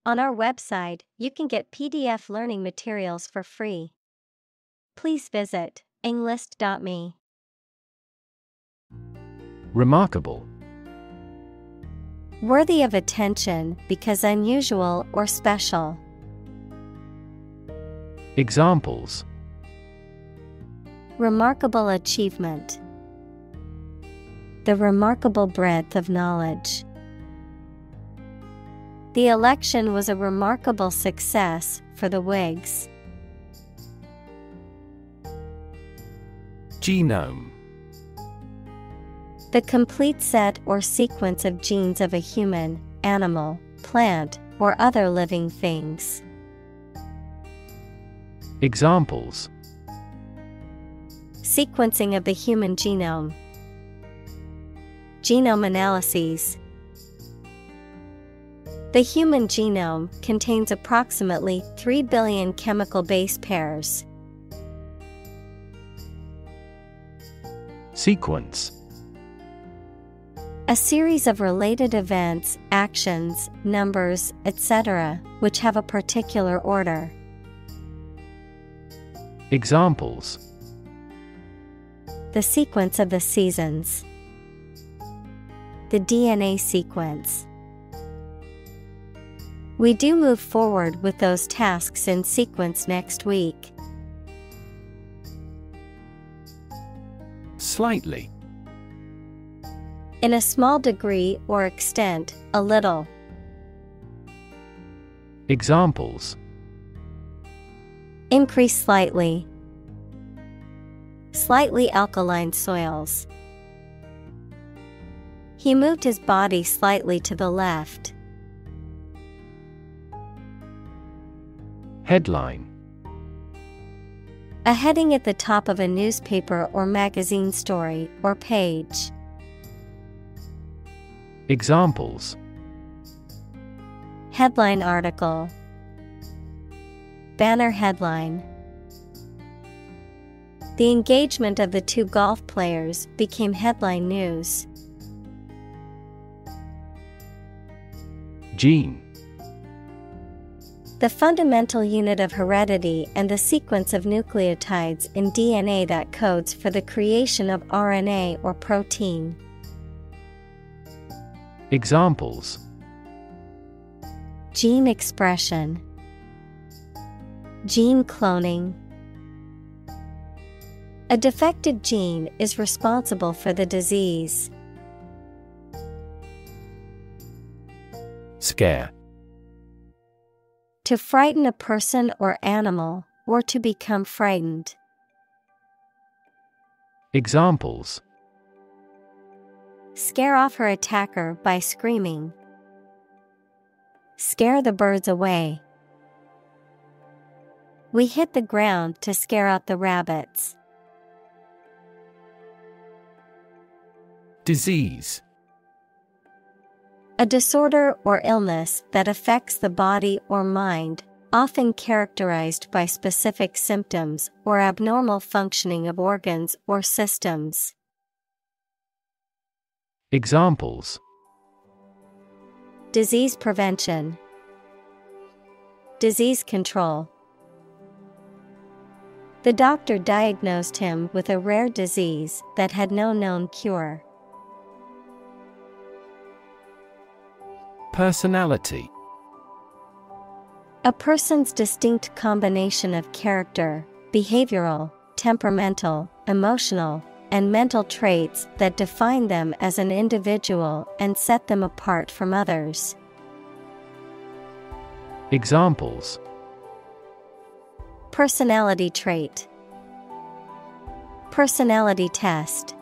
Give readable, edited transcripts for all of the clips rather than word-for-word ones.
On our website, you can get PDF learning materials for free. Please visit englist.me. Remarkable. Worthy of attention because unusual or special. Examples: Remarkable achievement. The remarkable breadth of knowledge. The election was a remarkable success for the Whigs. Genome. The complete set or sequence of genes of a human, animal, plant, or other living things. Examples: Sequencing of the human genome. Genome analyses. The human genome contains approximately 3 billion chemical base pairs. Sequence. A series of related events, actions, numbers, etc., which have a particular order. Examples: The sequence of the seasons. The DNA sequence. We do move forward with those tasks in sequence next week. Slightly. In a small degree or extent, a little. Examples: Increase slightly. Slightly alkaline soils. He moved his body slightly to the left. Headline. A heading at the top of a newspaper or magazine story or page. Examples: Headline article. Banner headline. The engagement of the two golf players became headline news. Gene. The fundamental unit of heredity and the sequence of nucleotides in DNA that codes for the creation of RNA or protein. Examples: Gene expression. Gene cloning. A defective gene is responsible for the disease. Scare. To frighten a person or animal, or to become frightened. Examples: Scare off her attacker by screaming. Scare the birds away. We hit the ground to scare out the rabbits. Disease. A disorder or illness that affects the body or mind, often characterized by specific symptoms or abnormal functioning of organs or systems. Examples: Disease prevention. Disease control. The doctor diagnosed him with a rare disease that had no known cure. Personality. A person's distinct combination of character, behavioral, temperamental, emotional, and mental traits that define them as an individual and set them apart from others. Examples: Personality trait. Personality test.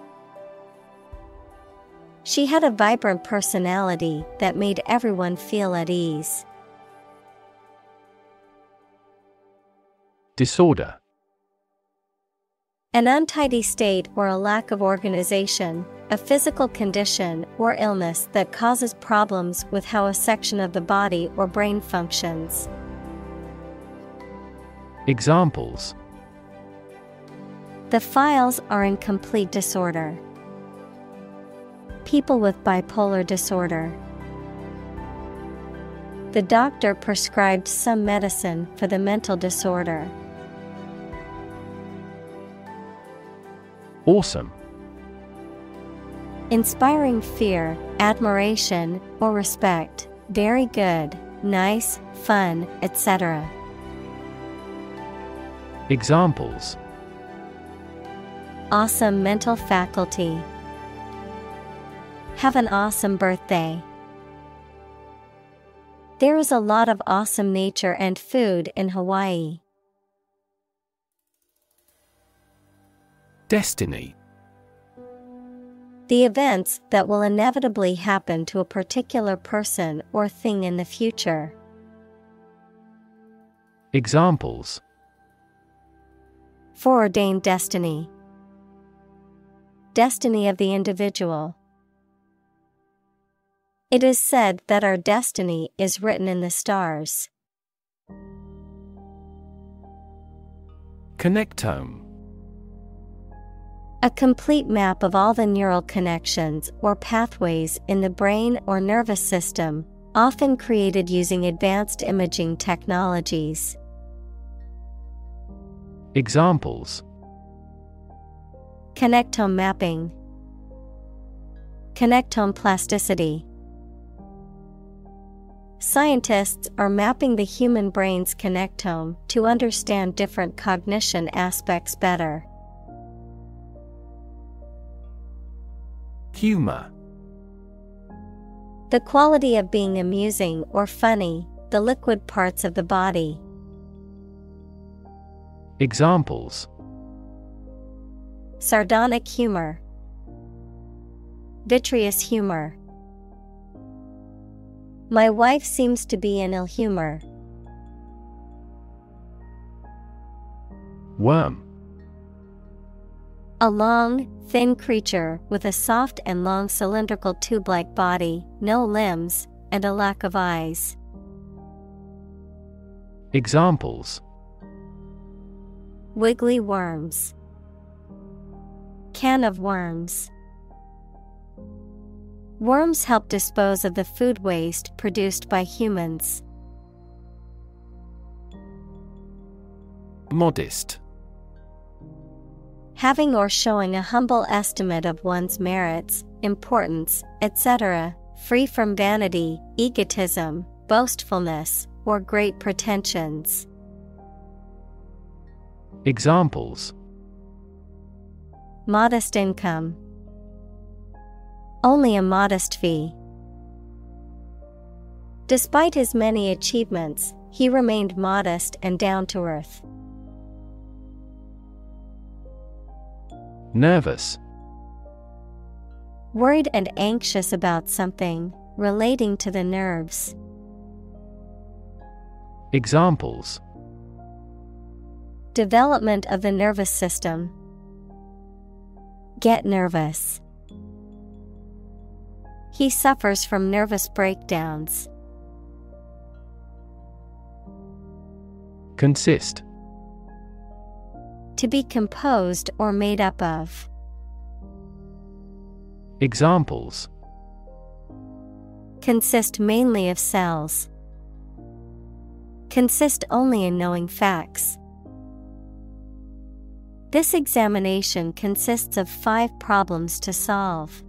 She had a vibrant personality that made everyone feel at ease. Disorder. An untidy state or a lack of organization, a physical condition or illness that causes problems with how a section of the body or brain functions. Examples: The files are in complete disorder. People with bipolar disorder. The doctor prescribed some medicine for the mental disorder. Awesome. Inspiring fear, admiration, or respect. Very good, nice, fun, etc. Examples: awesome mental faculty. Have an awesome birthday. There is a lot of awesome nature and food in Hawaii. Destiny. The events that will inevitably happen to a particular person or thing in the future. Examples: foreordained destiny. Destiny of the individual. It is said that our destiny is written in the stars. Connectome. A complete map of all the neural connections or pathways in the brain or nervous system, often created using advanced imaging technologies. Examples: connectome mapping. Connectome plasticity. Scientists are mapping the human brain's connectome to understand different cognition aspects better. Humor. The quality of being amusing or funny, the liquid parts of the body. Examples: sardonic humor. Vitreous humor. My wife seems to be in ill humor. Worm. A long, thin creature with a soft and long cylindrical tube-like body, no limbs, and a lack of eyes. Examples: wiggly worms. Can of worms. Worms help dispose of the food waste produced by humans. Modest. Having or showing a humble estimate of one's merits, importance, etc., free from vanity, egotism, boastfulness, or great pretensions. Examples: modest income. Only a modest fee. Despite his many achievements, he remained modest and down to earth. Nervous. Worried and anxious about something, relating to the nerves. Examples: development of the nervous system. Get nervous. He suffers from nervous breakdowns. Consist. To be composed or made up of. Examples: consist mainly of cells. Consist only in knowing facts. This examination consists of 5 problems to solve.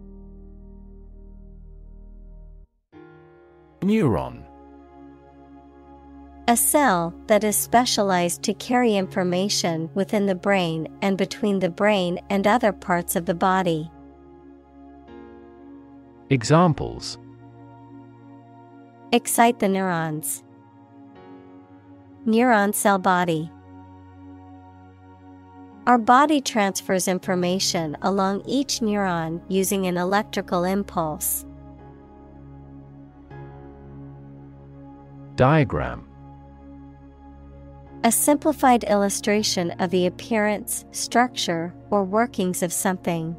Neuron. A cell that is specialized to carry information within the brain and between the brain and other parts of the body. Examples: excite the neurons. Neuron cell body. Our body transfers information along each neuron using an electrical impulse. Diagram. A simplified illustration of the appearance, structure, or workings of something.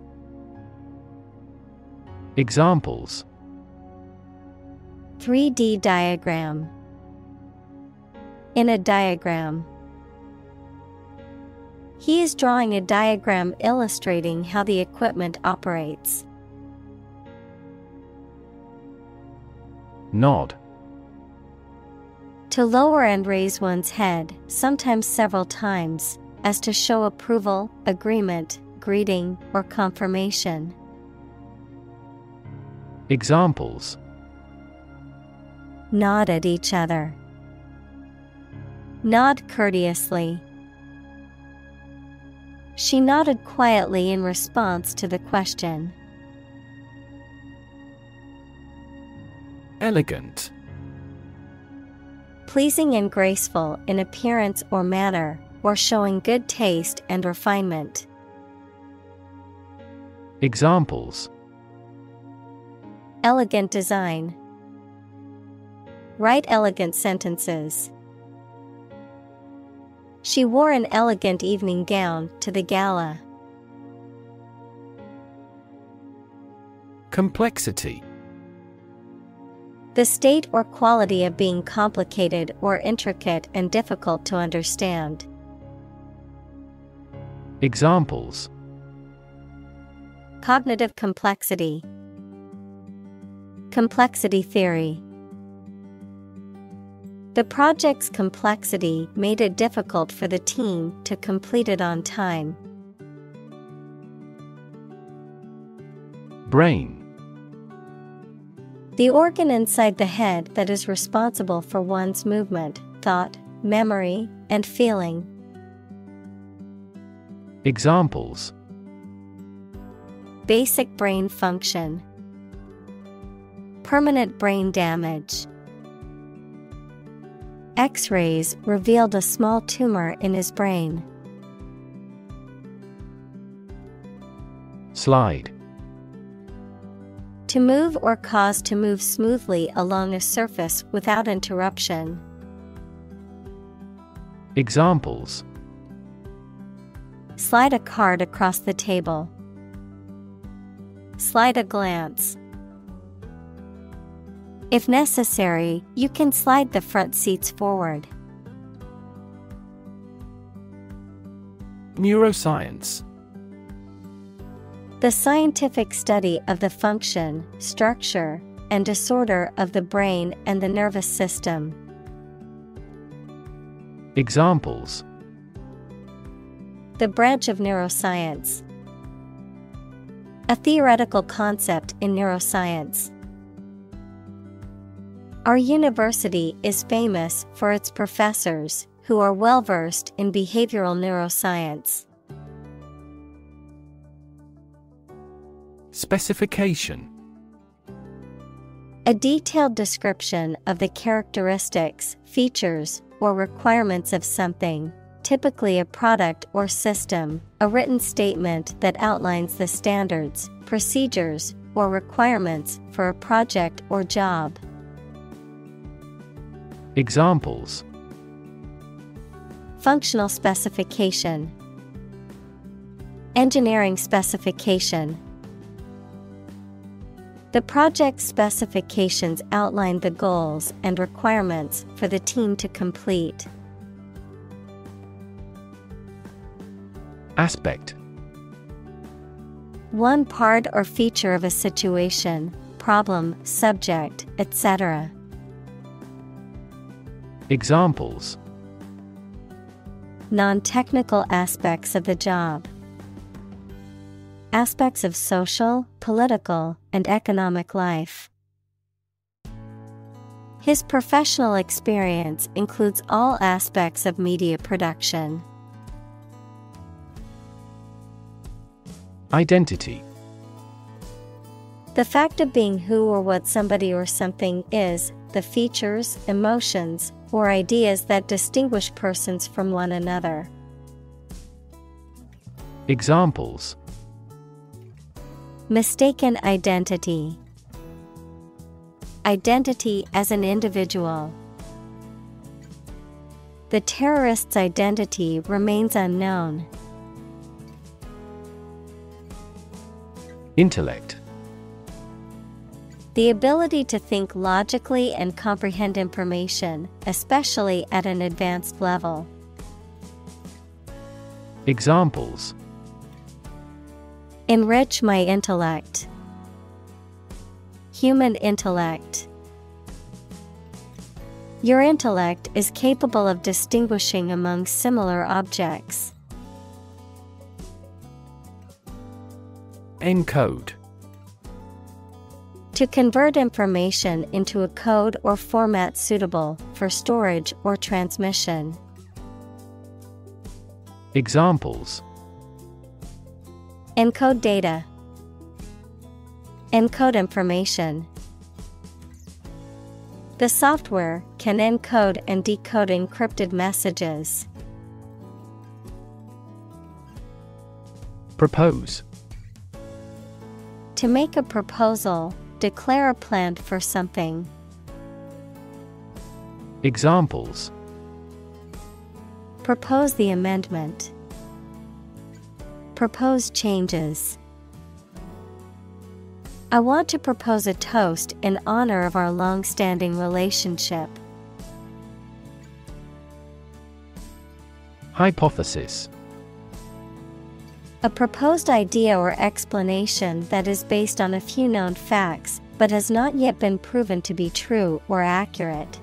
Examples: 3D diagram. In a diagram. He is drawing a diagram illustrating how the equipment operates. Nod. To lower and raise one's head, sometimes several times, as to show approval, agreement, greeting, or confirmation. Examples: Nod at each other. Nod courteously. She nodded quietly in response to the question. Elegant. Pleasing and graceful in appearance or manner, or showing good taste and refinement. Examples: Elegant design. Write elegant sentences. She wore an elegant evening gown to the gala. Complexity. The state or quality of being complicated or intricate and difficult to understand. Examples: Cognitive complexity. Complexity theory. The project's complexity made it difficult for the team to complete it on time. Brain. The organ inside the head that is responsible for one's movement, thought, memory, and feeling. Examples: Basic brain function. Permanent brain damage. X-rays revealed a small tumor in his brain. Slide. To move or cause to move smoothly along a surface without interruption. Examples: Slide a card across the table. Slide a glance. If necessary, you can slide the front seats forward. Neuroscience. The scientific study of the function, structure, and disorder of the brain and the nervous system. Examples: The branch of neuroscience. A theoretical concept in neuroscience. Our university is famous for its professors, who are well-versed in behavioral neuroscience. Specification. A detailed description of the characteristics, features, or requirements of something, typically a product or system, a written statement that outlines the standards, procedures, or requirements for a project or job. Examples: Functional specification. Engineering specification. The project specifications outline the goals and requirements for the team to complete. Aspect. One part or feature of a situation, problem, subject, etc. Examples: Non-technical aspects of the job. Aspects of social, political, and economic life. His professional experience includes all aspects of media production. Identity. The fact of being who or what somebody or something is, the features, emotions, or ideas that distinguish persons from one another. Examples: Mistaken identity. Identity as an individual. The terrorist's identity remains unknown. Intellect. The ability to think logically and comprehend information, especially at an advanced level. Examples: Enrich my intellect. Human intellect. Your intellect is capable of distinguishing among similar objects. Encode. To convert information into a code or format suitable for storage or transmission. Examples: Encode data. Encode information. The software can encode and decode encrypted messages. Propose. To make a proposal, declare a plan for something. Examples: Propose the amendment. Propose changes. I want to propose a toast in honor of our long-standing relationship. Hypothesis. A proposed idea or explanation that is based on a few known facts, but has not yet been proven to be true or accurate.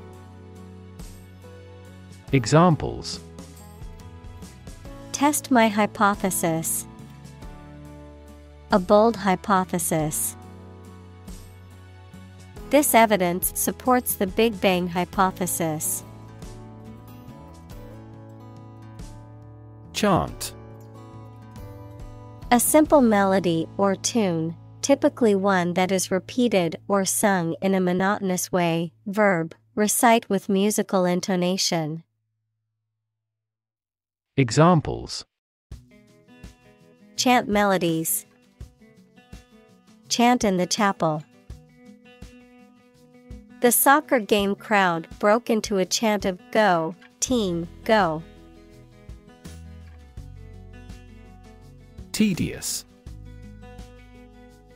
Examples: Test my hypothesis. A bold hypothesis. This evidence supports the Big Bang hypothesis. Chant. A simple melody or tune, typically one that is repeated or sung in a monotonous way. Verb, recite with musical intonation. Examples: Chant melodies. Chant in the chapel. The soccer game crowd broke into a chant of "Go, team, go." Tedious.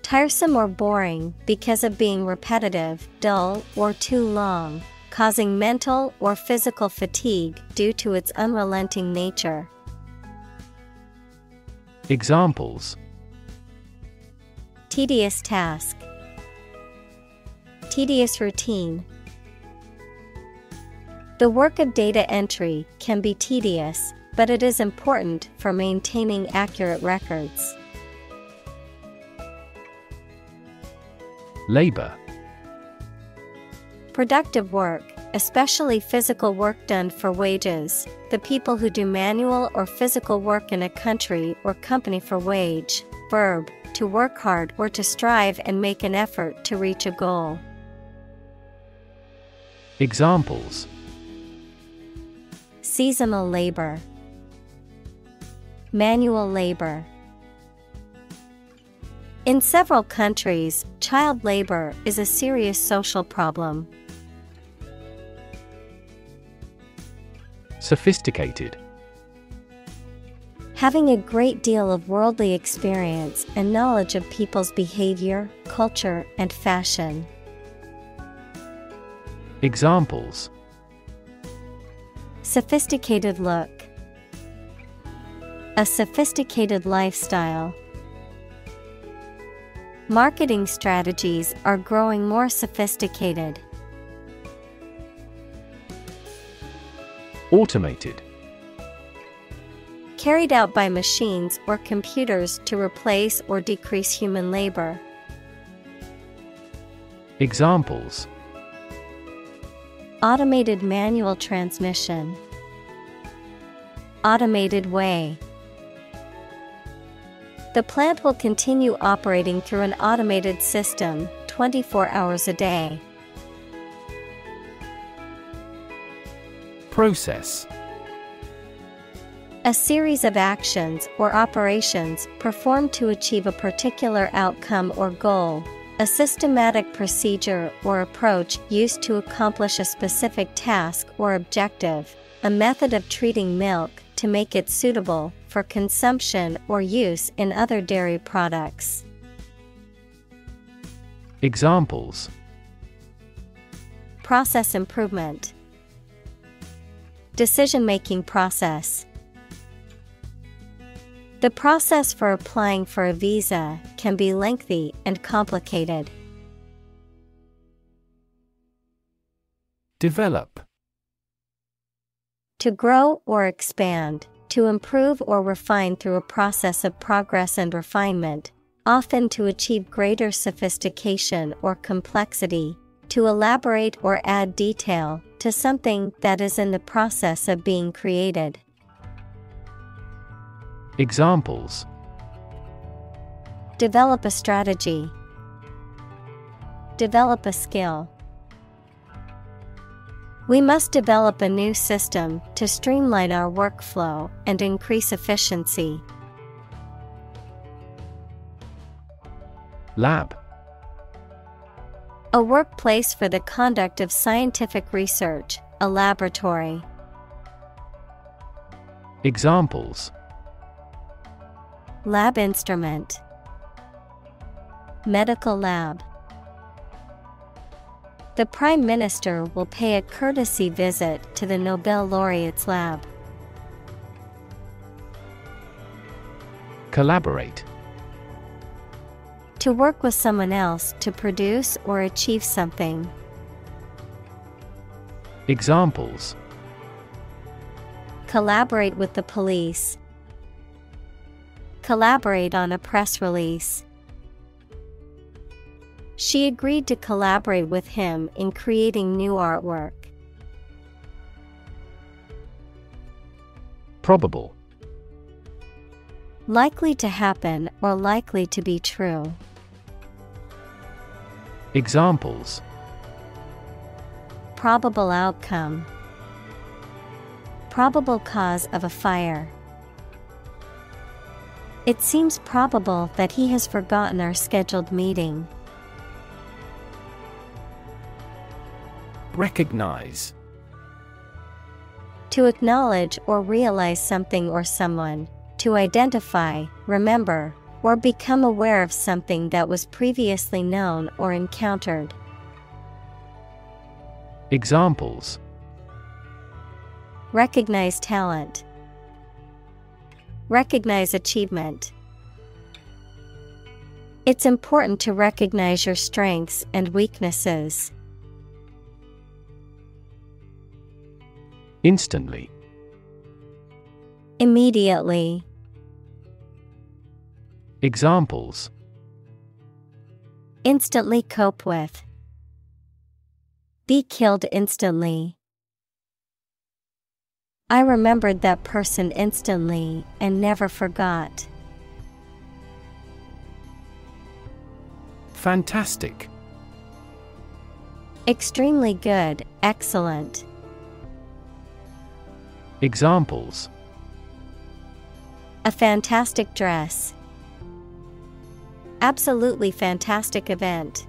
Tiresome or boring because of being repetitive, dull, or too long, causing mental or physical fatigue due to its unrelenting nature. Examples: Tedious task. Tedious routine. The work of data entry can be tedious, but it is important for maintaining accurate records. Labor. Productive work, especially physical work done for wages, the people who do manual or physical work in a country or company for wage. Verb, to work hard or to strive and make an effort to reach a goal. Examples: Seasonal labor. Manual labor. In several countries, child labor is a serious social problem. Sophisticated. Having a great deal of worldly experience and knowledge of people's behavior, culture, and fashion. Examples: Sophisticated look. A sophisticated lifestyle. Marketing strategies are growing more sophisticated. Automated. Carried out by machines or computers to replace or decrease human labor. Examples: Automated manual transmission. Automated way. The plant will continue operating through an automated system 24 hours a day. Process. A series of actions or operations performed to achieve a particular outcome or goal. A systematic procedure or approach used to accomplish a specific task or objective. A method of treating milk to make it suitable for consumption or use in other dairy products. Examples: Process improvement. Decision-making process. The process for applying for a visa can be lengthy and complicated. Develop. To grow or expand, to improve or refine through a process of progress and refinement, often to achieve greater sophistication or complexity, to elaborate or add detail to something that is in the process of being created. Examples: Develop a strategy. Develop a skill. We must develop a new system to streamline our workflow and increase efficiency. Lab. A workplace for the conduct of scientific research, a laboratory. Examples: Lab instrument. Medical lab. The Prime Minister will pay a courtesy visit to the Nobel laureate's lab. Collaborate. To work with someone else to produce or achieve something. Examples: Collaborate with the police. Collaborate on a press release. She agreed to collaborate with him in creating new artwork. Probable. Likely to happen or likely to be true. Examples: Probable outcome. Probable cause of a fire. It seems probable that he has forgotten our scheduled meeting. Recognize. To acknowledge or realize something or someone, to identify, remember, or become aware of something that was previously known or encountered. Examples: Recognize talent. Recognize achievement. It's important to recognize your strengths and weaknesses. Instantly. Immediately. Examples: Instantly cope with. Be killed instantly. I remembered that person instantly and never forgot. Fantastic. Extremely good, excellent. Examples: A fantastic dress. Absolutely fantastic event.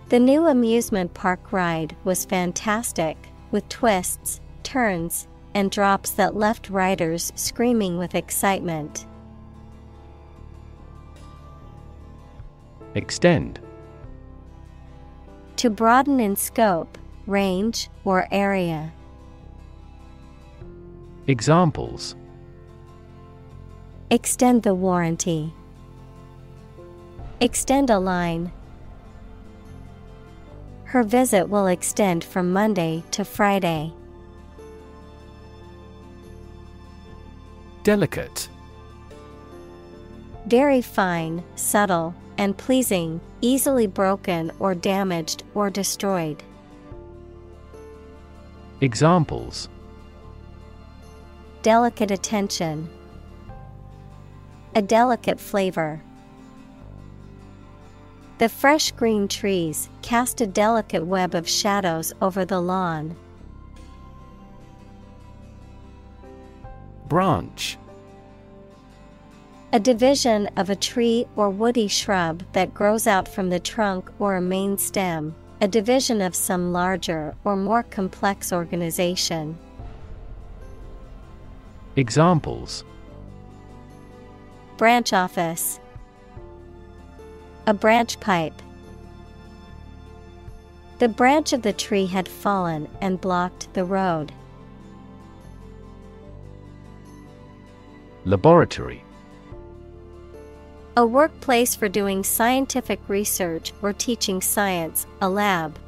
The new amusement park ride was fantastic, with twists, turns, and drops that left riders screaming with excitement. Extend. To broaden in scope, range, or area. Examples: Extend the warranty. Extend a line. Her visit will extend from Monday to Friday. Delicate. Very fine, subtle, and pleasing, easily broken or damaged or destroyed. Examples: Delicate attention. A delicate flavor. The fresh green trees cast a delicate web of shadows over the lawn. Branch. A division of a tree or woody shrub that grows out from the trunk or a main stem, a division of some larger or more complex organization. Examples: Branch office. A branch pipe. The branch of the tree had fallen and blocked the road. Laboratory. A workplace for doing scientific research or teaching science, a lab.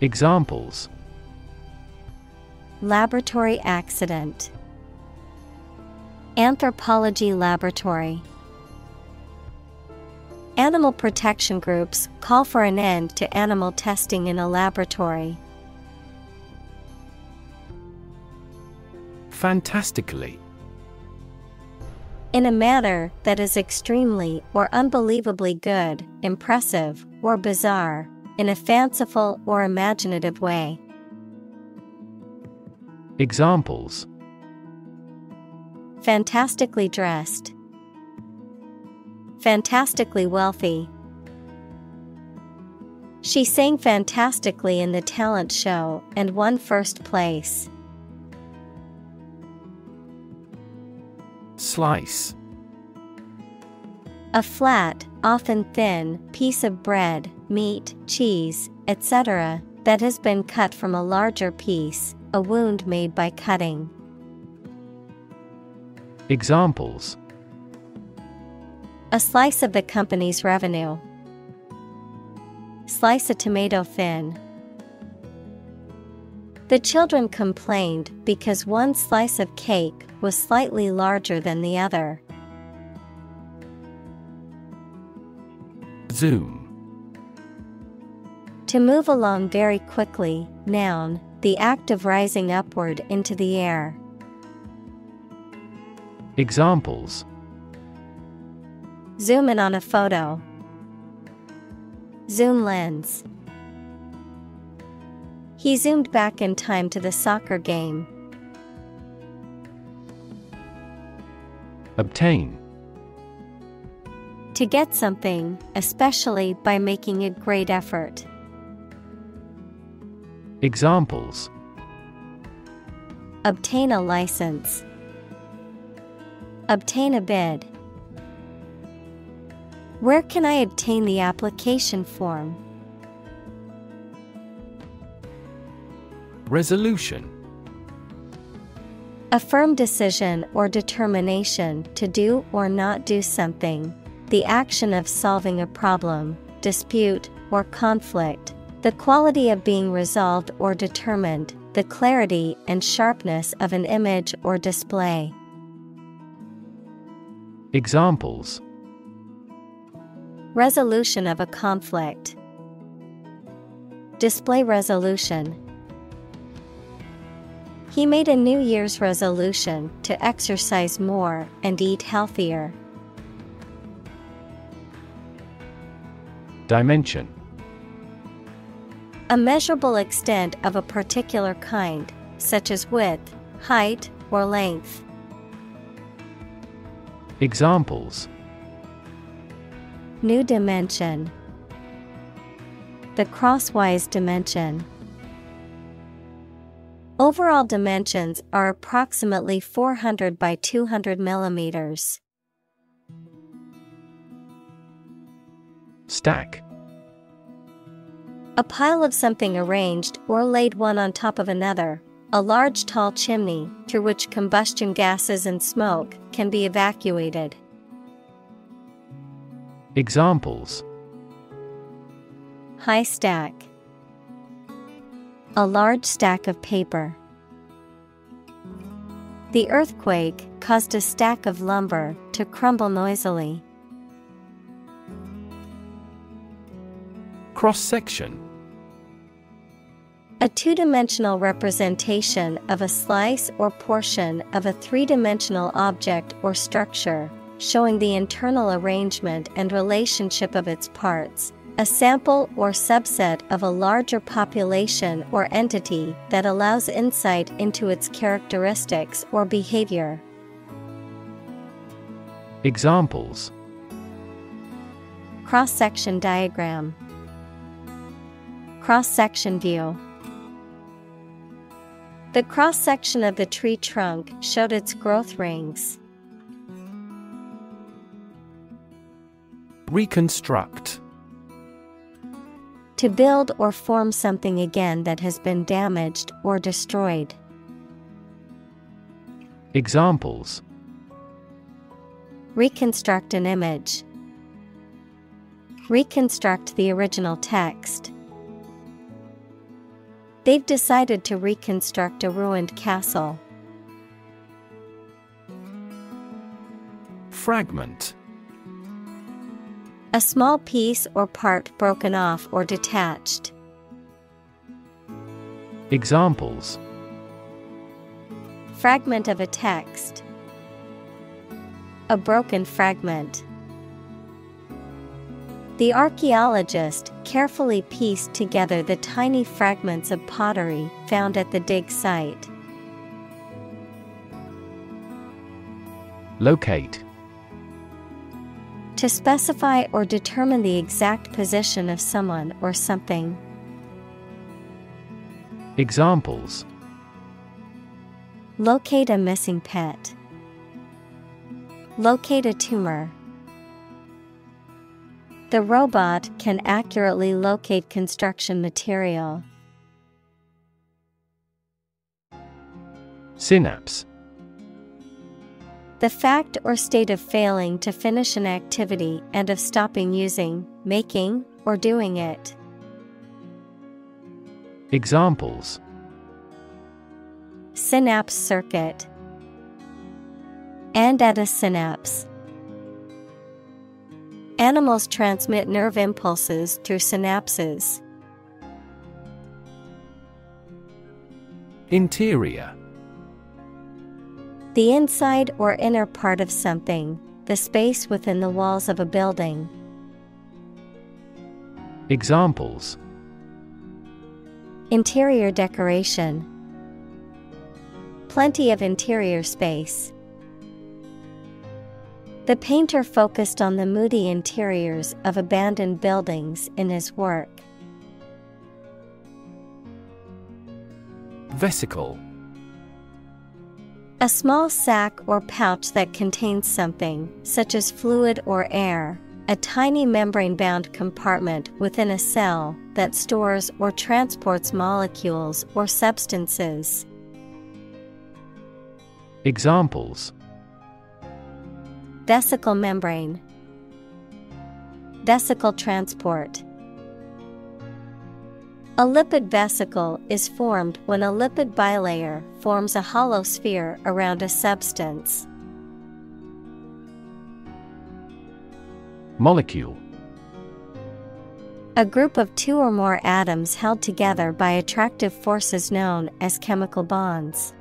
Examples: laboratory accident. Anthropology laboratory. Animal protection groups call for an end to animal testing in a laboratory. Fantastically. In a manner that is extremely or unbelievably good, impressive, or bizarre, in a fanciful or imaginative way. Examples: fantastically dressed, fantastically wealthy. She sang fantastically in the talent show and won first place. Slice. A flat, often thin, piece of bread, meat, cheese, etc., that has been cut from a larger piece, a wound made by cutting. Examples: a slice of the company's revenue. Slice a tomato thin. The children complained because one slice of cake was slightly larger than the other. Zoom. To move along very quickly, noun, the act of rising upward into the air. Examples: zoom in on a photo. Zoom lens. He zoomed back in time to the soccer game. Obtain. To get something, especially by making a great effort. Examples: obtain a license. Obtain a bid. Where can I obtain the application form? Resolution. A firm decision or determination to do or not do something, the action of solving a problem, dispute, or conflict, the quality of being resolved or determined, the clarity and sharpness of an image or display. Examples: resolution of a conflict. Display resolution. He made a New Year's resolution to exercise more and eat healthier. Dimension. A measurable extent of a particular kind, such as width, height, or length. Examples: new dimension. The crosswise dimension. Overall dimensions are approximately 400 by 200 millimeters. Stack. A pile of something arranged or laid one on top of another, a large tall chimney through which combustion gases and smoke can be evacuated. Examples: high stack. A large stack of paper. The earthquake caused a stack of lumber to crumble noisily. Cross-section. A two-dimensional representation of a slice or portion of a three-dimensional object or structure, showing the internal arrangement and relationship of its parts. A sample or subset of a larger population or entity that allows insight into its characteristics or behavior. Examples: cross-section diagram. Cross-section view. The cross-section of the tree trunk showed its growth rings. Reconstruct. To build or form something again that has been damaged or destroyed. Examples: reconstruct an image. Reconstruct the original text. They've decided to reconstruct a ruined castle. Fragment. A small piece or part broken off or detached. Examples: Fragment of a text. A broken fragment. The archaeologist carefully pieced together the tiny fragments of pottery found at the dig site. Locate. To specify or determine the exact position of someone or something. Examples: Locate a missing pet. Locate a tumor. The robot can accurately locate construction material. Synapse. The fact or state of failing to finish an activity and of stopping using, making, or doing it. Examples: Synapse circuit. And at a synapse. Animals transmit nerve impulses through synapses. Interior. The inside or inner part of something, the space within the walls of a building. Examples: Interior decoration. Plenty of interior space. The painter focused on the moody interiors of abandoned buildings in his work. Vesicle. A small sac or pouch that contains something, such as fluid or air, a tiny membrane-bound compartment within a cell that stores or transports molecules or substances. Examples: Vesicle membrane. Vesicle transport. A lipid vesicle is formed when a lipid bilayer forms a hollow sphere around a substance. Molecule. A group of two or more atoms held together by attractive forces known as chemical bonds.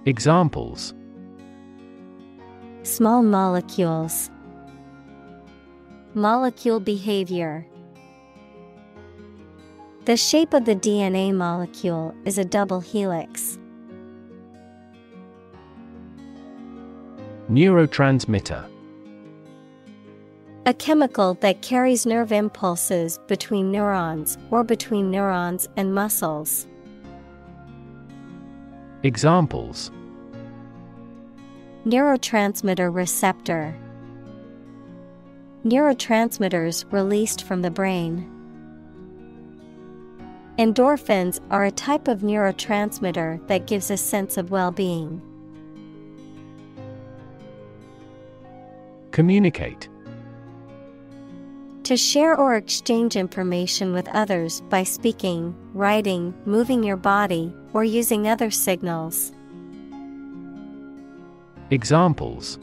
Examples: Small molecules. Molecule behavior. The shape of the DNA molecule is a double helix. Neurotransmitter. A chemical that carries nerve impulses between neurons or between neurons and muscles. Examples: Neurotransmitter receptor. Neurotransmitters released from the brain. Endorphins are a type of neurotransmitter that gives a sense of well-being. Communicate. To share or exchange information with others by speaking, writing, moving your body, or using other signals. Examples: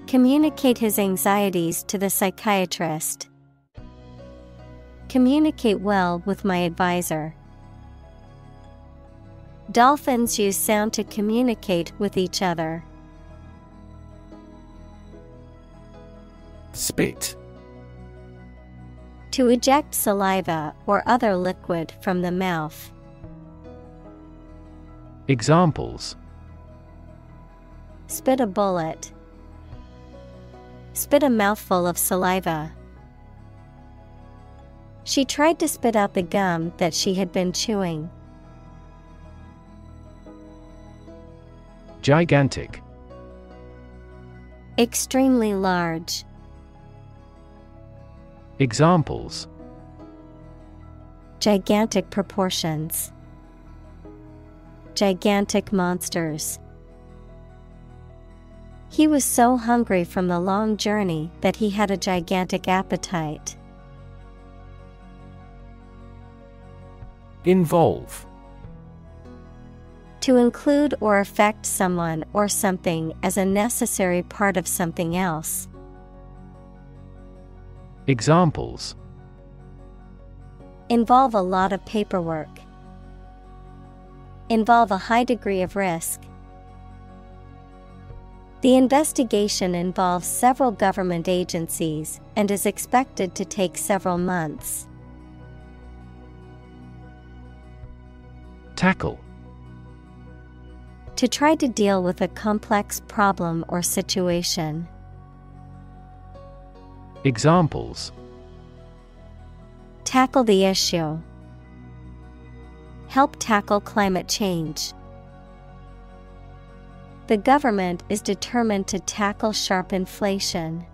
Communicate his anxieties to the psychiatrist. Communicate well with my advisor. Dolphins use sound to communicate with each other. Spit. To eject saliva or other liquid from the mouth. Examples: Spit a bullet. Spit a mouthful of saliva. She tried to spit out the gum that she had been chewing. Gigantic. Extremely large. Examples: Gigantic proportions. Gigantic monsters. He was so hungry from the long journey that he had a gigantic appetite. Involve. To include or affect someone or something as a necessary part of something else. Examples: Involve a lot of paperwork. Involve a high degree of risk. The investigation involves several government agencies and is expected to take several months. Tackle. To try to deal with a complex problem or situation. Examples: Tackle the issue. Help tackle climate change. The government is determined to tackle sharp inflation.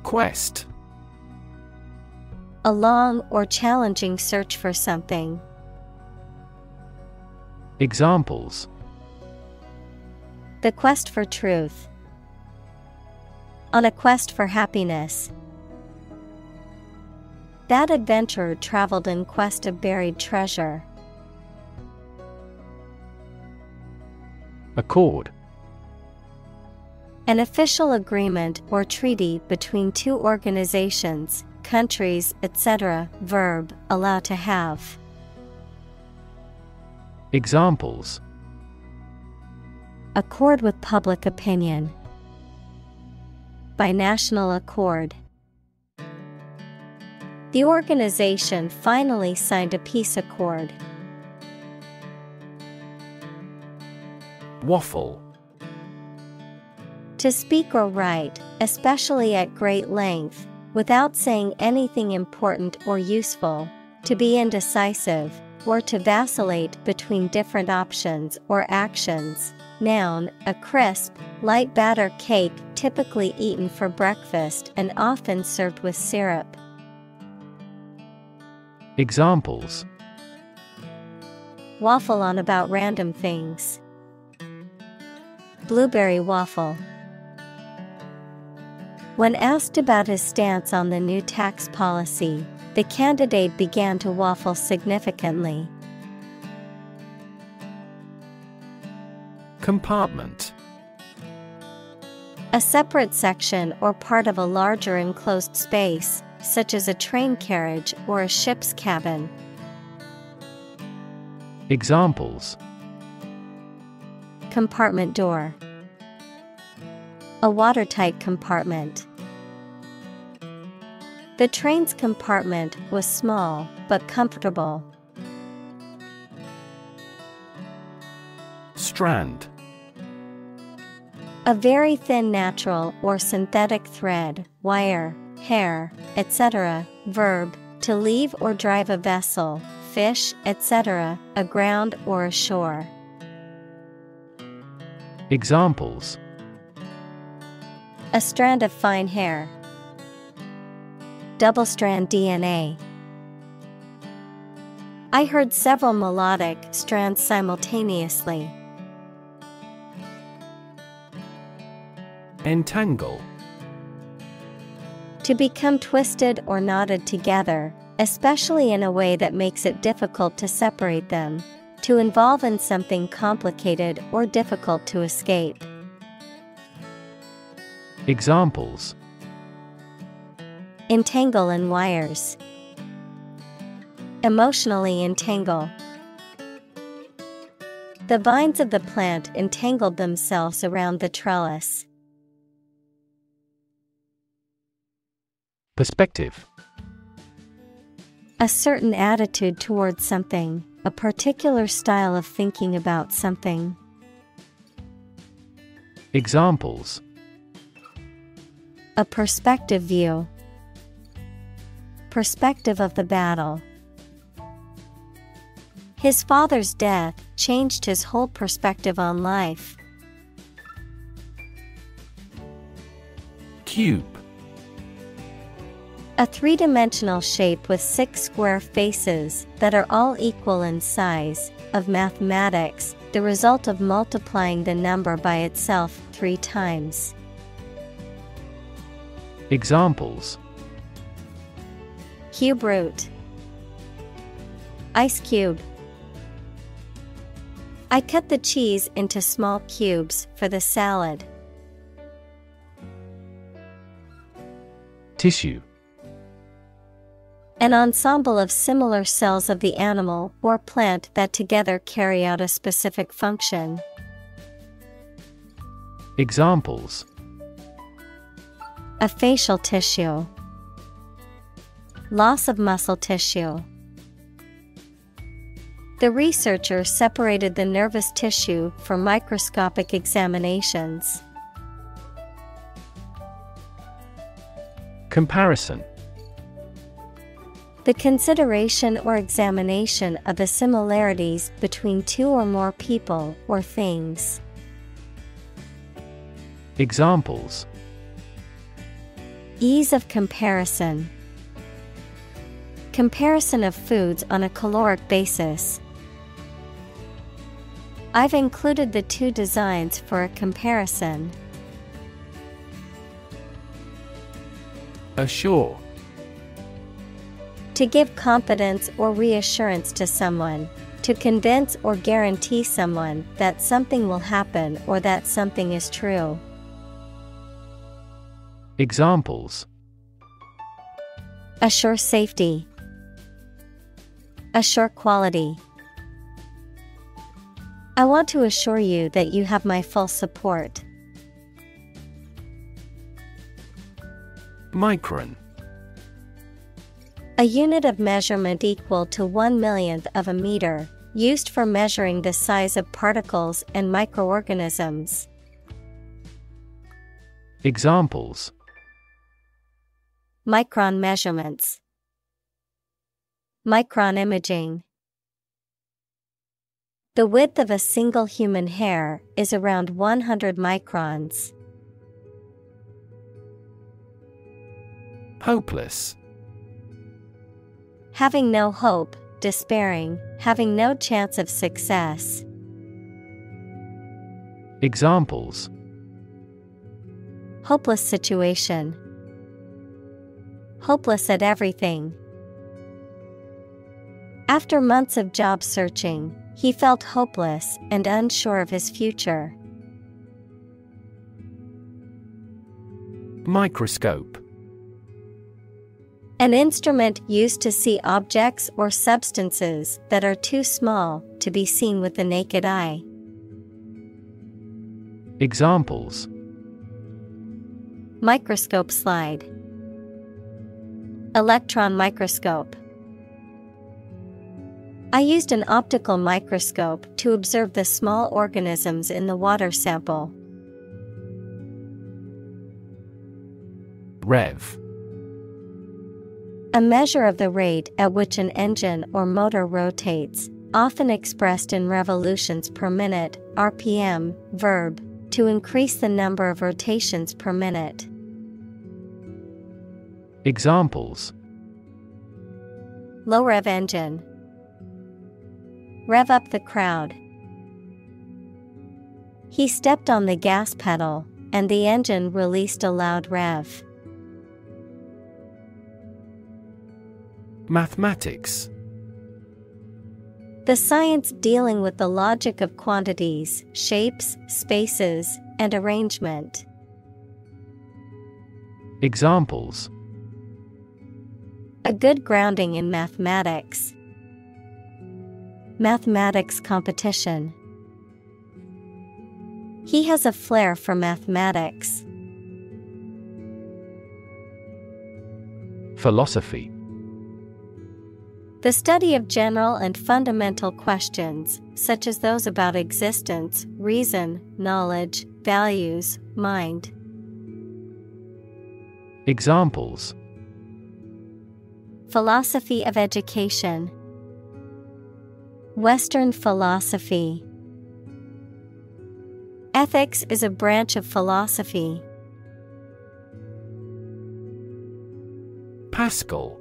Quest. A long or challenging search for something. Examples: The quest for truth. On a quest for happiness. That adventurer traveled in quest of buried treasure. Accord. An official agreement or treaty between two organizations, countries, etc. Verb, allow to have. Examples: Accord with public opinion. By national accord. The organization finally signed a peace accord. Waffle. To speak or write, especially at great length, without saying anything important or useful, to be indecisive, or to vacillate between different options or actions. Noun, a crisp, light batter cake typically eaten for breakfast and often served with syrup. Examples: Waffle on about random things. Blueberry waffle. When asked about his stance on the new tax policy, the candidate began to waffle significantly. Compartment. A separate section or part of a larger enclosed space, such as a train carriage or a ship's cabin. Examples: Compartment door. A watertight compartment. The train's compartment was small but comfortable. Strand. A very thin natural or synthetic thread, wire, hair, etc. Verb, to leave or drive a vessel, fish, etc., aground or ashore. Examples: A strand of fine hair. Double-strand DNA. I heard several melodic strands simultaneously. Entangle. To become twisted or knotted together, especially in a way that makes it difficult to separate them. To involve in something complicated or difficult to escape. Examples: Entangle in wires. Emotionally entangle. The vines of the plant entangled themselves around the trellis. Perspective. A certain attitude towards something, a particular style of thinking about something. Examples: A perspective view. Perspective of the battle. His father's death changed his whole perspective on life. Cube. A three-dimensional shape with 6 square faces that are all equal in size, of mathematics, the result of multiplying the number by itself 3 times. Examples: Cube root. Ice cube. I cut the cheese into small cubes for the salad. Tissue. An ensemble of similar cells of the animal or plant that together carry out a specific function. Examples: a facial tissue, loss of muscle tissue. The researcher separated the nervous tissue for microscopic examinations. Comparison. The consideration or examination of the similarities between two or more people or things. Examples: ease of comparison. Comparison of foods on a caloric basis. I've included the two designs for a comparison. Assure. To give confidence or reassurance to someone. To convince or guarantee someone that something will happen or that something is true. Examples: assure safety. Assure quality. I want to assure you that you have my full support. Micron. A unit of measurement equal to 1/1,000,000th of a meter, used for measuring the size of particles and microorganisms. Examples: micron measurements. Micron imaging. The width of a single human hair is around 100 microns. Hopeless. Having no hope, despairing, having no chance of success. Examples: hopeless situation. Hopeless at everything. After months of job searching, he felt hopeless and unsure of his future. Microscope. An instrument used to see objects or substances that are too small to be seen with the naked eye. Examples: microscope slide. Electron microscope. I used an optical microscope to observe the small organisms in the water sample. Rev. A measure of the rate at which an engine or motor rotates, often expressed in revolutions per minute, RPM, verb, to increase the number of rotations per minute. Examples: low rev engine. Rev up the crowd. He stepped on the gas pedal, and the engine released a loud rev. Mathematics. The science dealing with the logic of quantities, shapes, spaces, and arrangement. Examples: a good grounding in mathematics. Mathematics competition. He has a flair for mathematics. Philosophy. The study of general and fundamental questions, such as those about existence, reason, knowledge, values, mind. Examples: philosophy of education. Western philosophy. Ethics is a branch of philosophy. Pascal.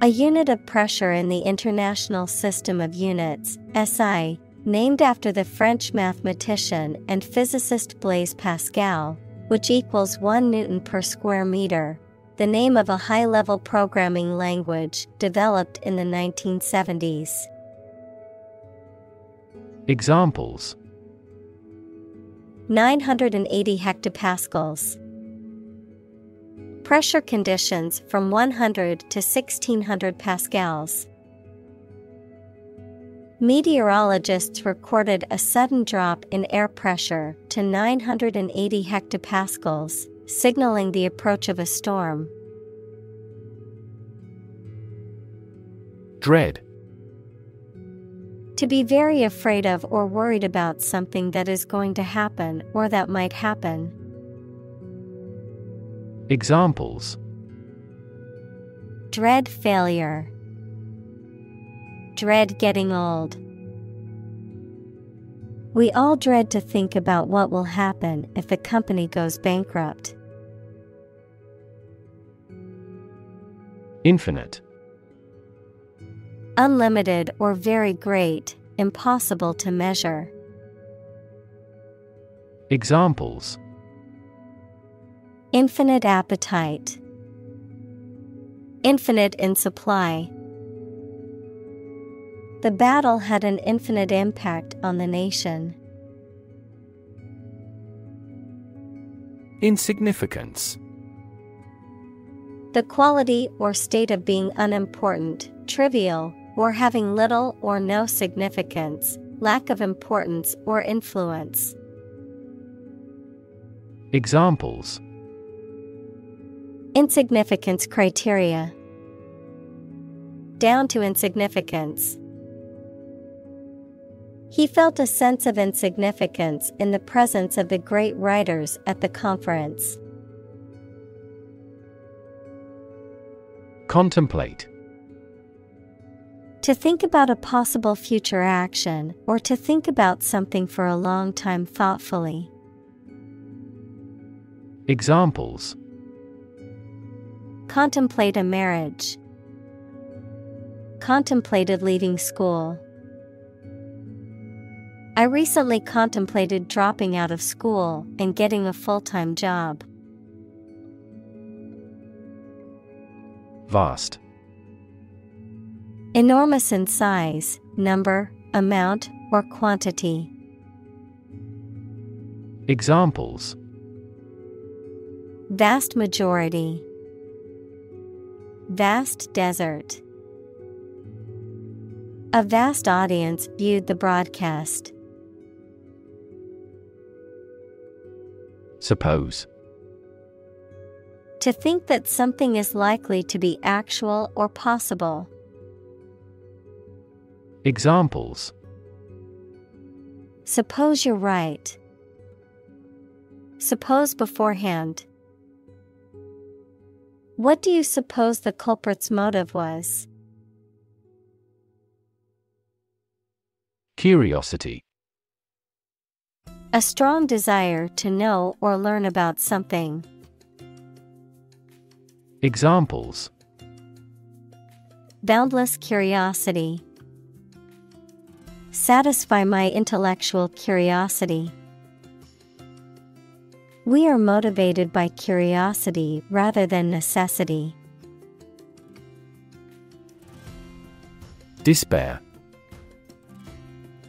A unit of pressure in the International System of Units, SI, named after the French mathematician and physicist Blaise Pascal, which equals 1 Newton per square meter. The name of a high-level programming language developed in the 1970s. Examples: 980 hectopascals. Pressure conditions from 100 to 1600 pascals. Meteorologists recorded a sudden drop in air pressure to 980 hectopascals, signaling the approach of a storm. Dread. To be very afraid of or worried about something that is going to happen or that might happen. Examples: Dread failure. Dread getting old. We all dread to think about what will happen if the company goes bankrupt. Infinite. Unlimited or very great, impossible to measure. Examples: Infinite appetite. Infinite in supply. The battle had an infinite impact on the nation. Insignificance. The quality or state of being unimportant, trivial, or having little or no significance, lack of importance or influence. Examples: Insignificance criteria. Down to insignificance. He felt a sense of insignificance in the presence of the great writers at the conference. Contemplate. To think about a possible future action or to think about something for a long time thoughtfully. Examples: Contemplate a marriage. Contemplated leaving school. I recently contemplated dropping out of school and getting a full-time job. Vast. Enormous in size, number, amount, or quantity. Examples: Vast majority. Vast desert. A vast audience viewed the broadcast. Suppose. To think that something is likely to be actual or possible. Examples: Suppose you're right. Suppose beforehand. What do you suppose the culprit's motive was? Curiosity. A strong desire to know or learn about something. Examples: Boundless curiosity. Satisfy my intellectual curiosity. We are motivated by curiosity rather than necessity. Despair.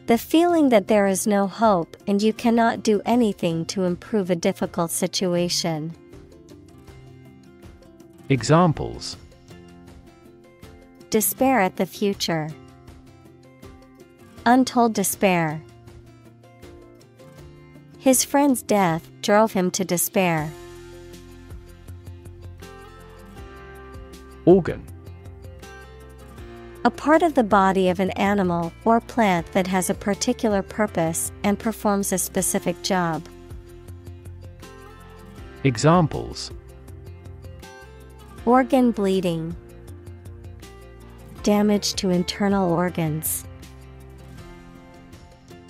The feeling that there is no hope and you cannot do anything to improve a difficult situation. Examples: Despair at the future. Untold despair. His friend's death drove him to despair. Organ. A part of the body of an animal or plant that has a particular purpose and performs a specific job. Examples: Organ bleeding. Damage to internal organs.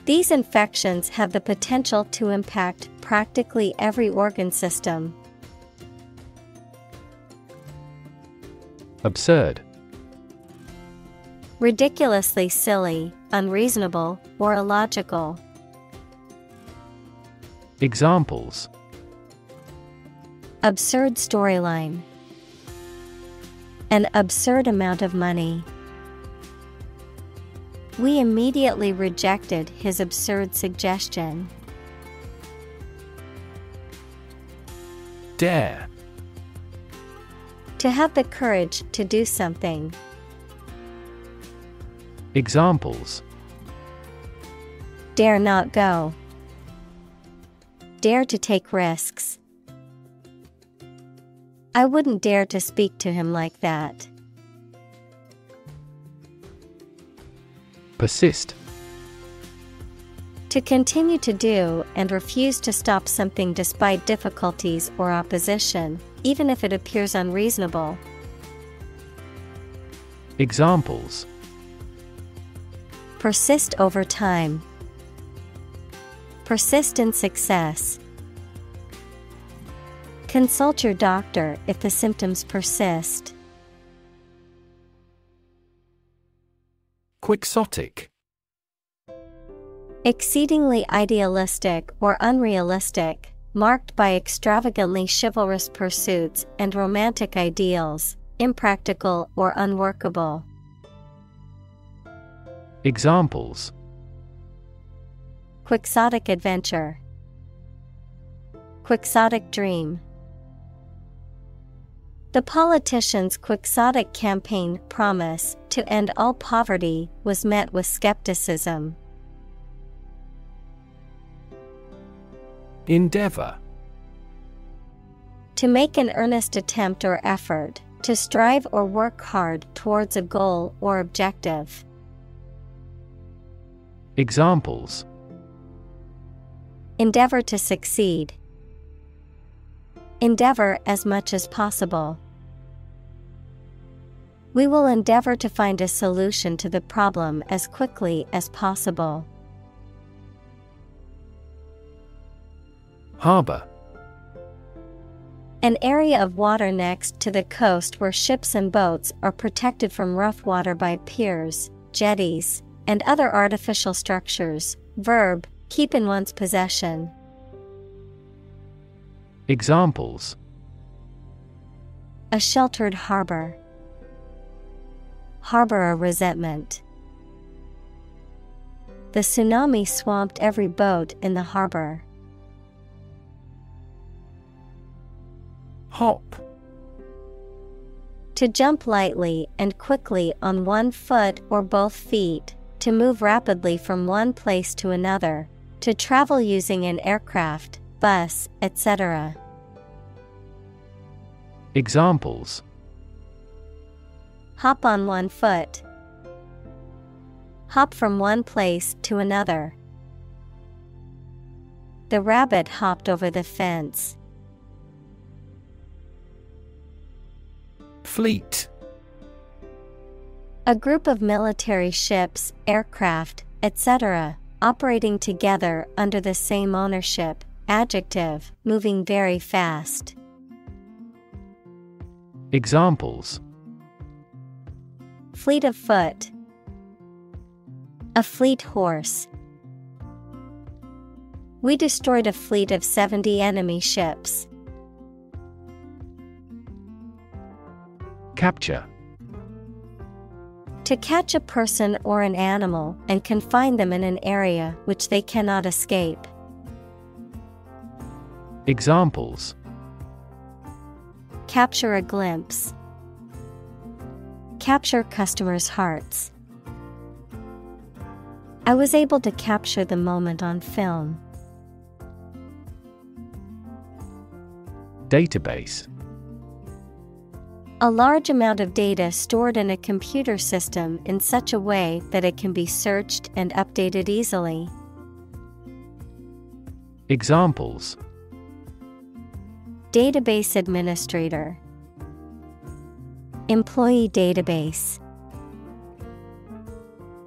These infections have the potential to impact practically every organ system. Absurd. Ridiculously silly, unreasonable, or illogical. Examples: Absurd storyline. An absurd amount of money. We immediately rejected his absurd suggestion. Dare. To have the courage to do something. Examples: Dare not go. Dare to take risks. I wouldn't dare to speak to him like that. Persist. To continue to do and refuse to stop something despite difficulties or opposition, even if it appears unreasonable. Examples: Persist over time. Persist in success. Consult your doctor if the symptoms persist. Quixotic. Exceedingly idealistic or unrealistic, marked by extravagantly chivalrous pursuits and romantic ideals, impractical or unworkable. Examples: Quixotic adventure. Quixotic dream. The politician's quixotic campaign promise to end all poverty was met with skepticism. Endeavor. To make an earnest attempt or effort, to strive or work hard towards a goal or objective. Examples: Endeavor to succeed. Endeavor as much as possible. We will endeavor to find a solution to the problem as quickly as possible. Harbor. An area of water next to the coast where ships and boats are protected from rough water by piers, jetties, and other artificial structures. Verb, keep in one's possession. Examples: A sheltered harbor. Harbor a resentment. The tsunami swamped every boat in the harbor. Hop. To jump lightly and quickly on one foot or both feet, to move rapidly from one place to another, to travel using an aircraft, bus, etc. Examples: Hop on one foot. Hop from one place to another. The rabbit hopped over the fence. Fleet. A group of military ships, aircraft, etc., operating together under the same ownership. Adjective, moving very fast. Examples: Fleet of foot. A fleet horse. We destroyed a fleet of 70 enemy ships. Capture. To catch a person or an animal and confine them in an area which they cannot escape. Examples: Capture a glimpse. Capture customers' hearts. I was able to capture the moment on film. Database. A large amount of data stored in a computer system in such a way that it can be searched and updated easily. Examples: Database administrator. Employee database.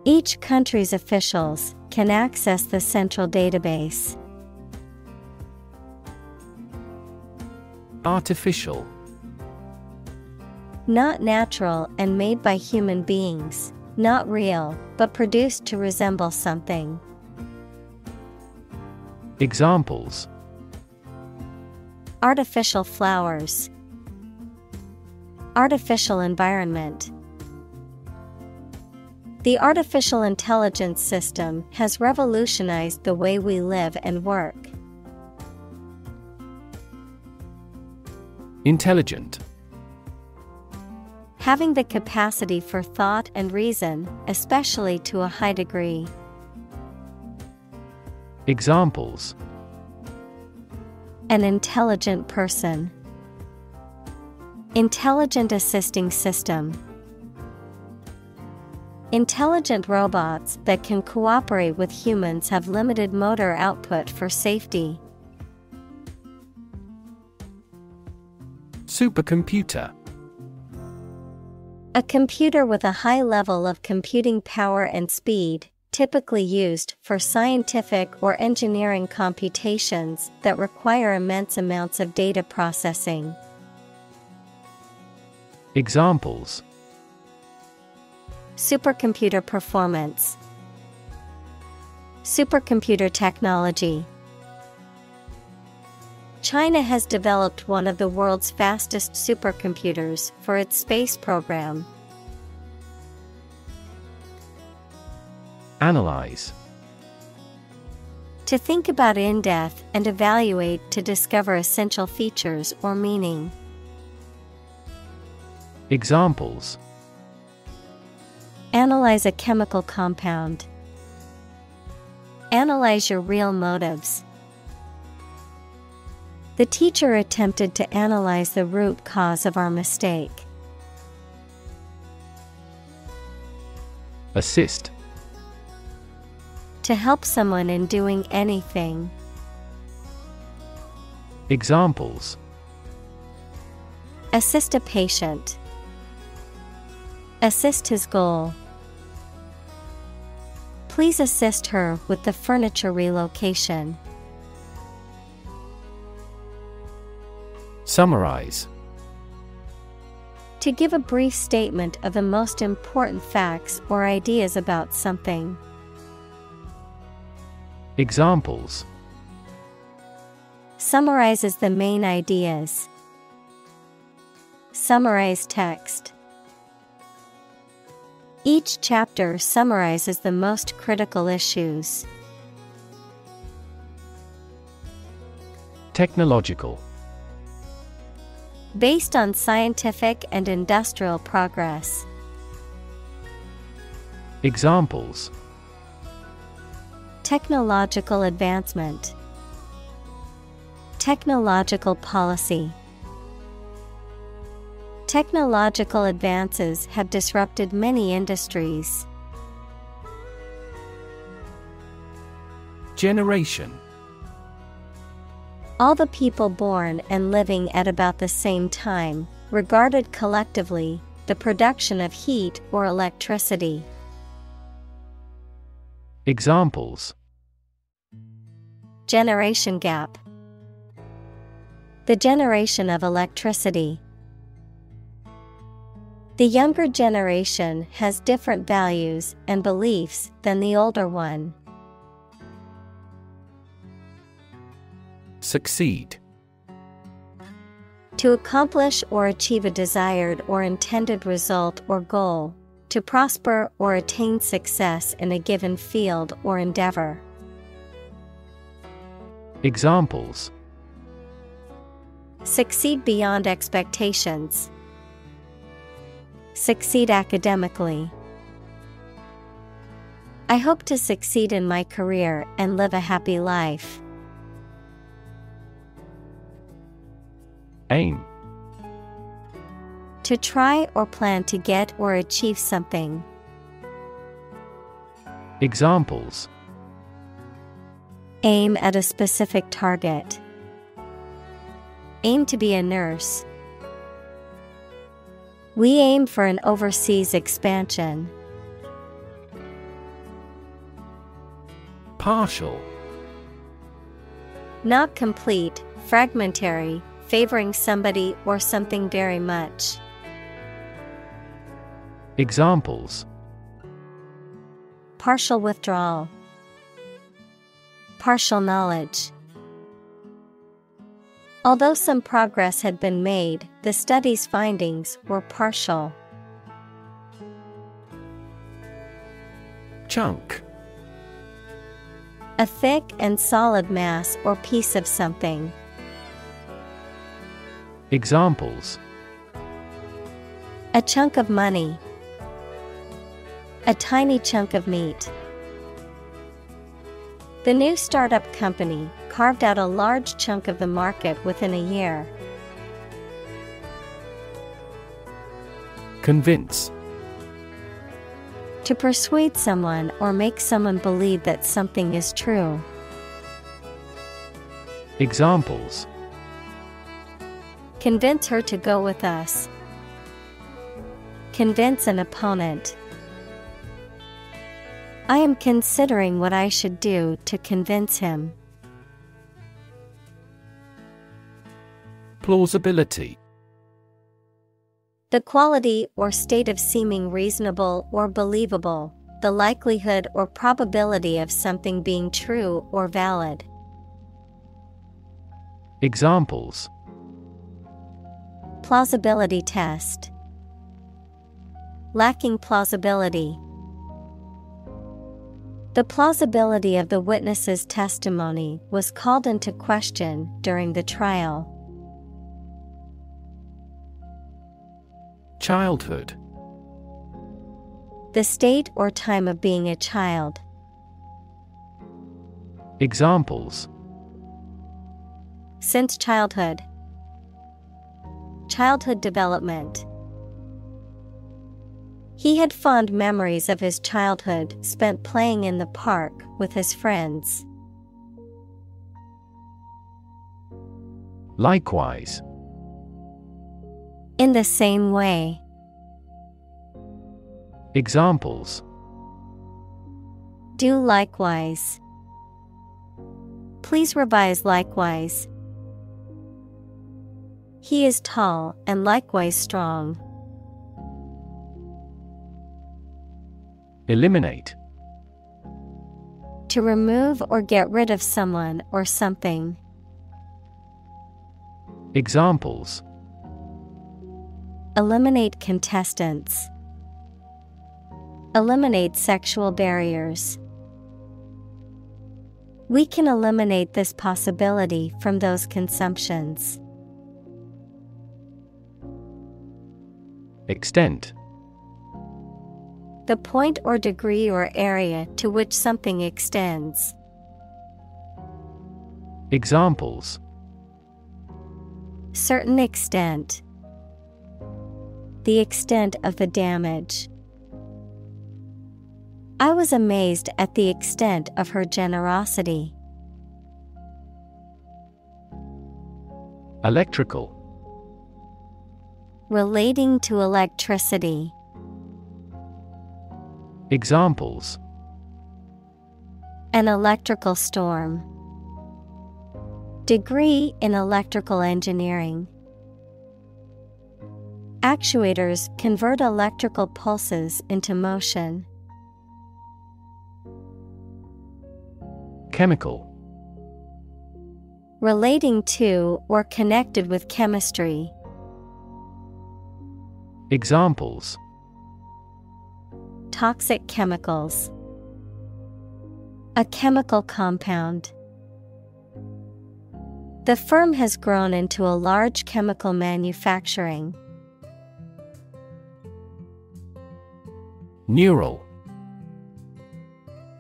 Each country's officials can access the central database. Artificial. Not natural and made by human beings, not real, but produced to resemble something. Examples: Artificial flowers. Artificial environment. The artificial intelligence system has revolutionized the way we live and work. Intelligent. Having the capacity for thought and reason, especially to a high degree. Examples: An intelligent person. Intelligent assisting system. Intelligent robots that can cooperate with humans have limited motor output for safety. Supercomputer. A computer with a high level of computing power and speed, typically used for scientific or engineering computations that require immense amounts of data processing. Examples: Supercomputer performance. Supercomputer technology. China has developed one of the world's fastest supercomputers for its space program. Analyze. To think about in depth and evaluate to discover essential features or meaning. Examples: Analyze a chemical compound. Analyze your real motives. The teacher attempted to analyze the root cause of our mistake. Assist. To help someone in doing anything. Examples: Assist a patient. Assist his goal. Please assist her with the furniture relocation. Summarize. To give a brief statement of the most important facts or ideas about something. Examples: Summarizes the main ideas. Summarize text. Each chapter summarizes the most critical issues. Technological. Based on scientific and industrial progress. Examples: Technological advancement. Technological policy. Technological advances have disrupted many industries. Generation. All the people born and living at about the same time, regarded collectively, the production of heat or electricity. Examples: Generation gap. The generation of electricity. The younger generation has different values and beliefs than the older one. Succeed. To accomplish or achieve a desired or intended result or goal. To prosper or attain success in a given field or endeavor. Examples: Succeed beyond expectations. Succeed academically. I hope to succeed in my career and live a happy life. Aim. To try or plan to get or achieve something. Examples: Aim at a specific target. Aim to be a nurse. We aim for an overseas expansion. Partial. Not complete, fragmentary, favoring somebody or something very much. Examples: Partial withdrawal. Partial knowledge. Although some progress had been made, the study's findings were partial. Chunk. A thick and solid mass or piece of something. Examples: A chunk of money. A tiny chunk of meat. The new startup company carved out a large chunk of the market within a year. Convince. To persuade someone or make someone believe that something is true. Examples: Convince her to go with us. Convince an opponent. I am considering what I should do to convince him. Plausibility. The quality or state of seeming reasonable or believable, the likelihood or probability of something being true or valid. Examples: Plausibility test. Lacking plausibility. The plausibility of the witness's testimony was called into question during the trial. Childhood. The state or time of being a child. Examples: Since childhood. Childhood development. He had fond memories of his childhood spent playing in the park with his friends. Likewise. In the same way. Examples: Do likewise. Please revise likewise. He is tall and likewise strong. Eliminate. To remove or get rid of someone or something. Examples: Eliminate contestants. Eliminate sexual barriers. We can eliminate this possibility from those consumptions. Extent. The point or degree or area to which something extends. Examples: Certain extent. The extent of the damage. I was amazed at the extent of her generosity. Electrical. Relating to electricity. Examples: An electrical storm. Degree in electrical engineering. Actuators convert electrical pulses into motion. Chemical. Relating to or connected with chemistry. Examples: Toxic chemicals. A chemical compound. The firm has grown into a large chemical manufacturing. Neural.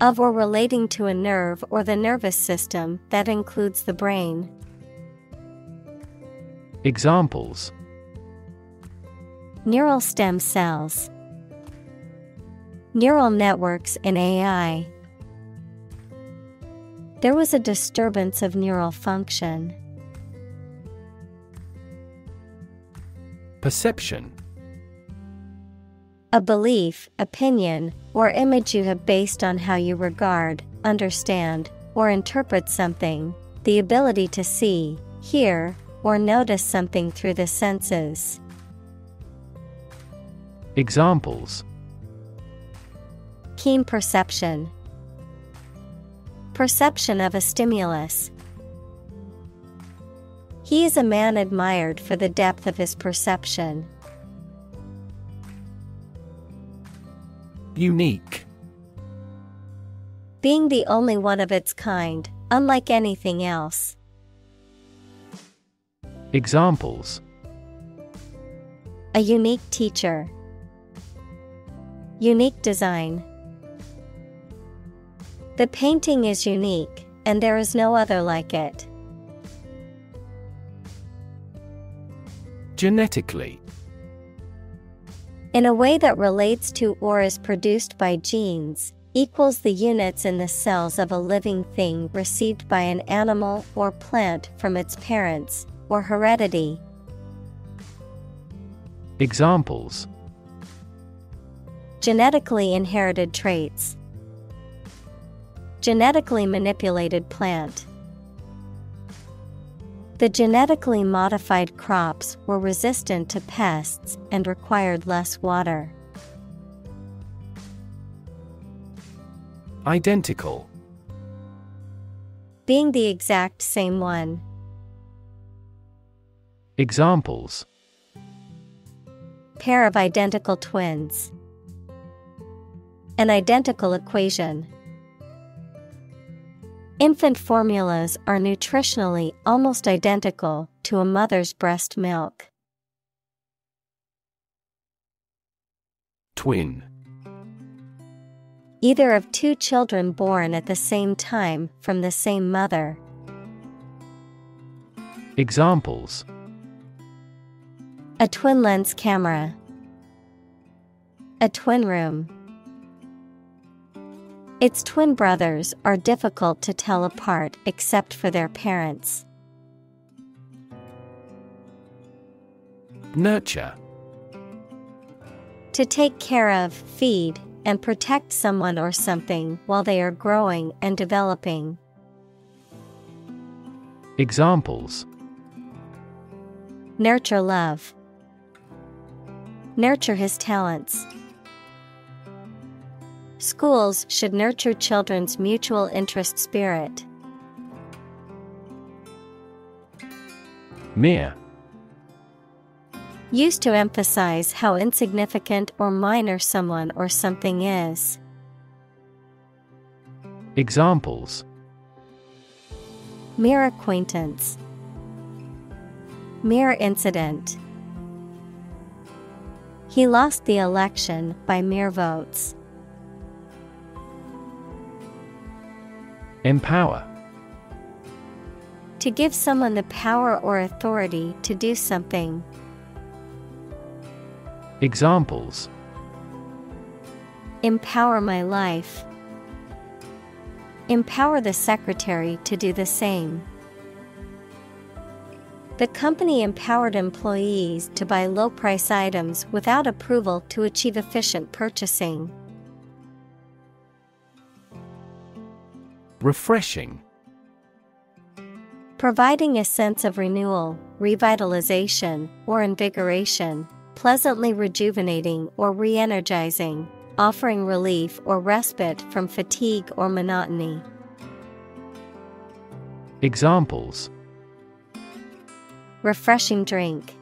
Of or relating to a nerve or the nervous system that includes the brain. Examples: Neural stem cells. Neural networks in AI. There was a disturbance of neural function. Perception. A belief, opinion, or image you have based on how you regard, understand, or interpret something, the ability to see, hear, or notice something through the senses. Examples: Keen perception. Perception of a stimulus. He is a man admired for the depth of his perception. Unique. Being the only one of its kind, unlike anything else. Examples: A unique teacher. Unique design. The painting is unique, and there is no other like it. Genetically. In a way that relates to or is produced by genes, equals the units in the cells of a living thing received by an animal or plant from its parents, or heredity. Examples: Genetically inherited traits. Genetically manipulated plant. The genetically modified crops were resistant to pests and required less water. Identical. Being the exact same one. Examples: Pair of identical twins. An identical equation. Infant formulas are nutritionally almost identical to a mother's breast milk. Twin. Either of two children born at the same time from the same mother. Examples: A twin lens camera. A twin room. Its twin brothers are difficult to tell apart except for their parents. Nurture. To take care of, feed, and protect someone or something while they are growing and developing. Examples: Nurture love. Nurture his talents. Schools should nurture children's mutual interest spirit. Mere. Used to emphasize how insignificant or minor someone or something is. Examples: Mere acquaintance. Mere incident. He lost the election by mere votes. Empower. To give someone the power or authority to do something. Examples: Empower my life. Empower the secretary to do the same. The company empowered employees to buy low-price items without approval to achieve efficient purchasing. Refreshing. Providing a sense of renewal, revitalization, or invigoration, pleasantly rejuvenating or re-energizing, offering relief or respite from fatigue or monotony. Examples: Refreshing drink.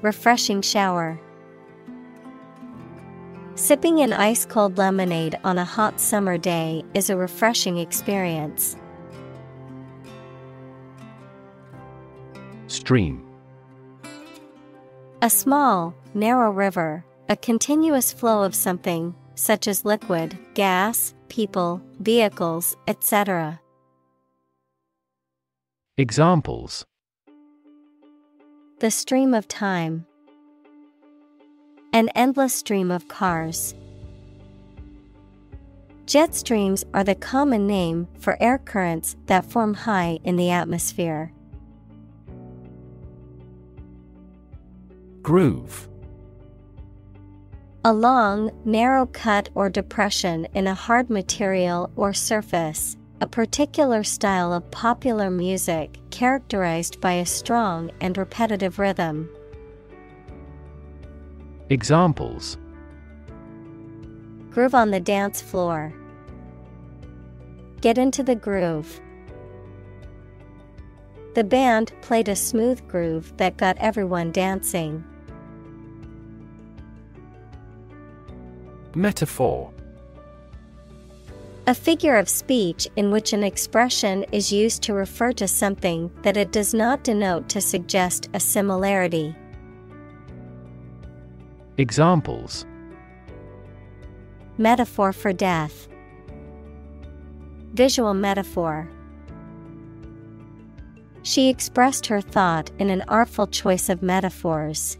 Refreshing shower. Sipping an ice-cold lemonade on a hot summer day is a refreshing experience. Stream. A small, narrow river, a continuous flow of something, such as liquid, gas, people, vehicles, etc. Examples: The stream of time. An endless stream of cars. Jet streams are the common name for air currents that form high in the atmosphere. Groove. A long, narrow cut or depression in a hard material or surface, a particular style of popular music characterized by a strong and repetitive rhythm. Examples: Groove on the dance floor. Get into the groove. The band played a smooth groove that got everyone dancing. Metaphor. A figure of speech in which an expression is used to refer to something that it does not denote to suggest a similarity. Examples: Metaphor for death. Visual metaphor. She expressed her thought in an artful choice of metaphors.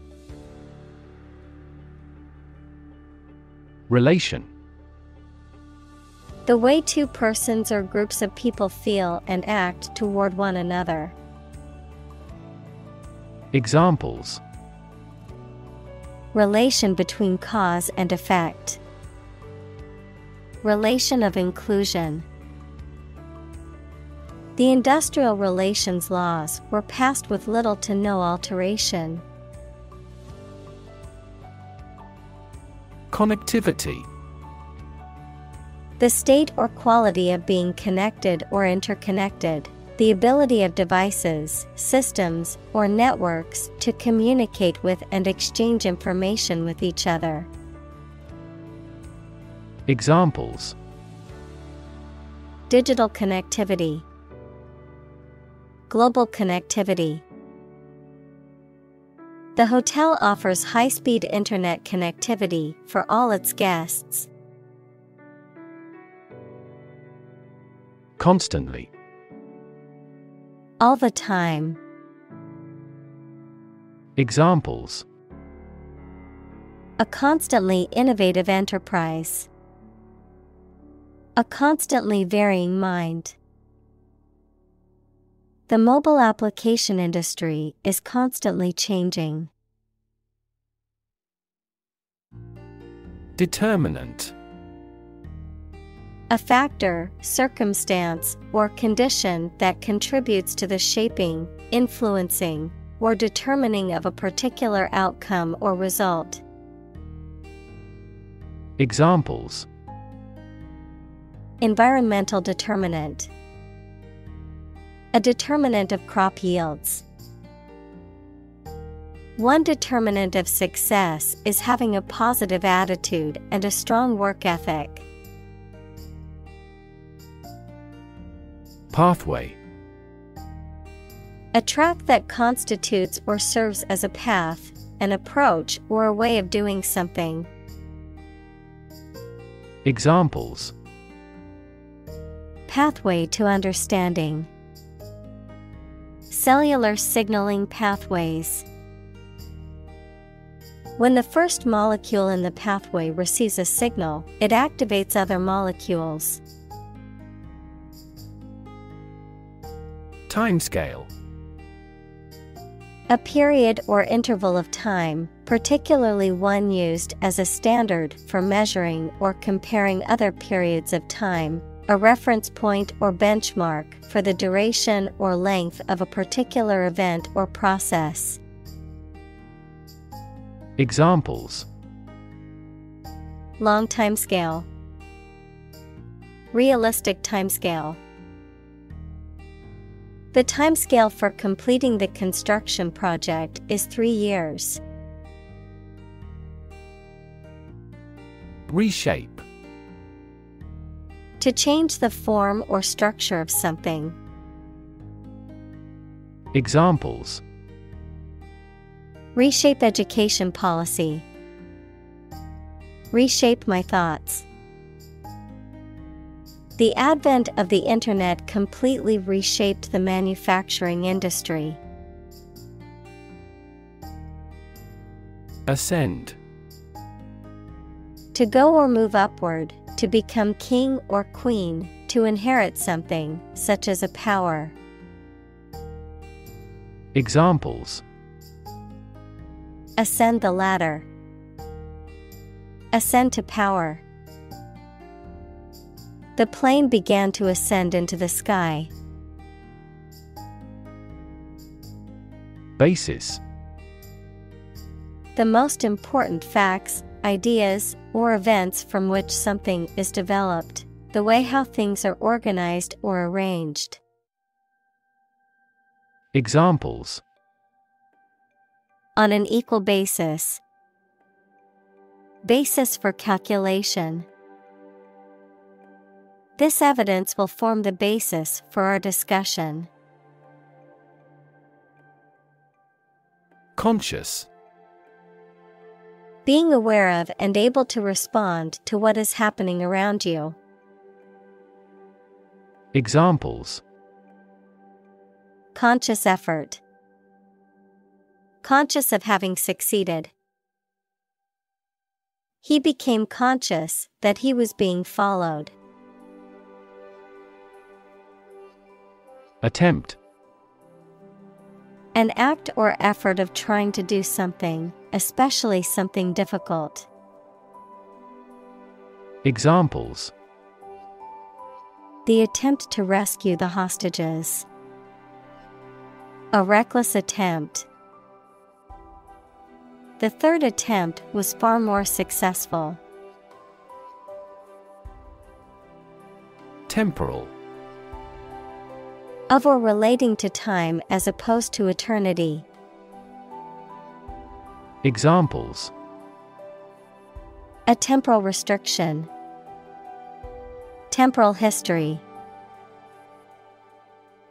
Relation. The way two persons or groups of people feel and act toward one another. Examples: Relation between cause and effect. Relation of inclusion. The industrial relations laws were passed with little to no alteration. Connectivity. The state or quality of being connected or interconnected, the ability of devices, systems, or networks to communicate with and exchange information with each other. Examples: Digital connectivity. Global connectivity. The hotel offers high-speed internet connectivity for all its guests. Constantly. All the time. Examples: A constantly innovative enterprise. A constantly varying mind. The mobile application industry is constantly changing. Determinant. A factor, circumstance, or condition that contributes to the shaping, influencing, or determining of a particular outcome or result. Examples: Environmental determinant. A determinant of crop yields. One determinant of success is having a positive attitude and a strong work ethic. Pathway. A track that constitutes or serves as a path, an approach, or a way of doing something. Examples: Pathway to understanding. Cellular signaling pathways. When the first molecule in the pathway receives a signal, it activates other molecules. Timescale. A period or interval of time, particularly one used as a standard for measuring or comparing other periods of time, a reference point or benchmark for the duration or length of a particular event or process. Examples: Long timescale. Realistic timescale. The timescale for completing the construction project is 3 years. Reshape. To change the form or structure of something. Examples: Reshape education policy. Reshape my thoughts. The advent of the internet completely reshaped the manufacturing industry. Ascend. To go or move upward, to become king or queen, to inherit something, such as a power. Examples: Ascend the ladder. Ascend to power. The plane began to ascend into the sky. Basis. The most important facts, ideas, or events from which something is developed, the way how things are organized or arranged. Examples. On an equal basis. Basis for calculation. This evidence will form the basis for our discussion. Conscious. Being aware of and able to respond to what is happening around you. Examples. Conscious effort. Conscious of having succeeded. He became conscious that he was being followed. Attempt. An act or effort of trying to do something, especially something difficult. Examples. The attempt to rescue the hostages. A reckless attempt. The third attempt was far more successful. Temporal. Of or relating to time as opposed to eternity. Examples. A temporal restriction. Temporal history.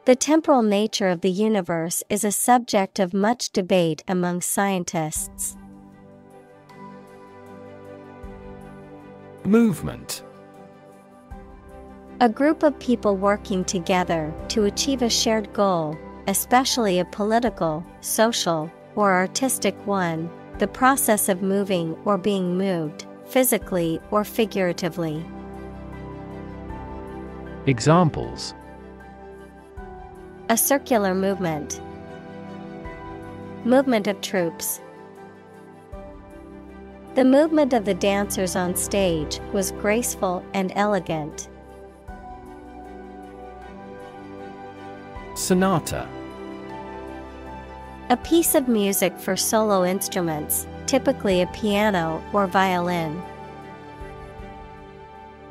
The temporal nature of the universe is a subject of much debate among scientists. Movement. A group of people working together to achieve a shared goal, especially a political, social, or artistic one, the process of moving or being moved, physically or figuratively. Examples. A circular movement. Movement of troops. The movement of the dancers on stage was graceful and elegant. Sonata. A piece of music for solo instruments, typically a piano or violin.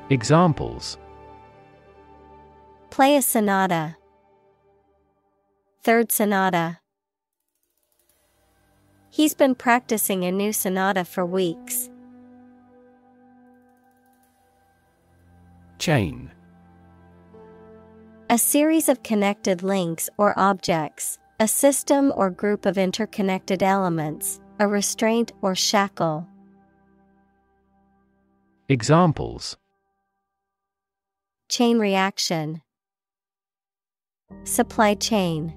Examples. Play a sonata. Third sonata. He's been practicing a new sonata for weeks. Chain. A series of connected links or objects, a system or group of interconnected elements, a restraint or shackle. Examples. Chain reaction. Supply chain.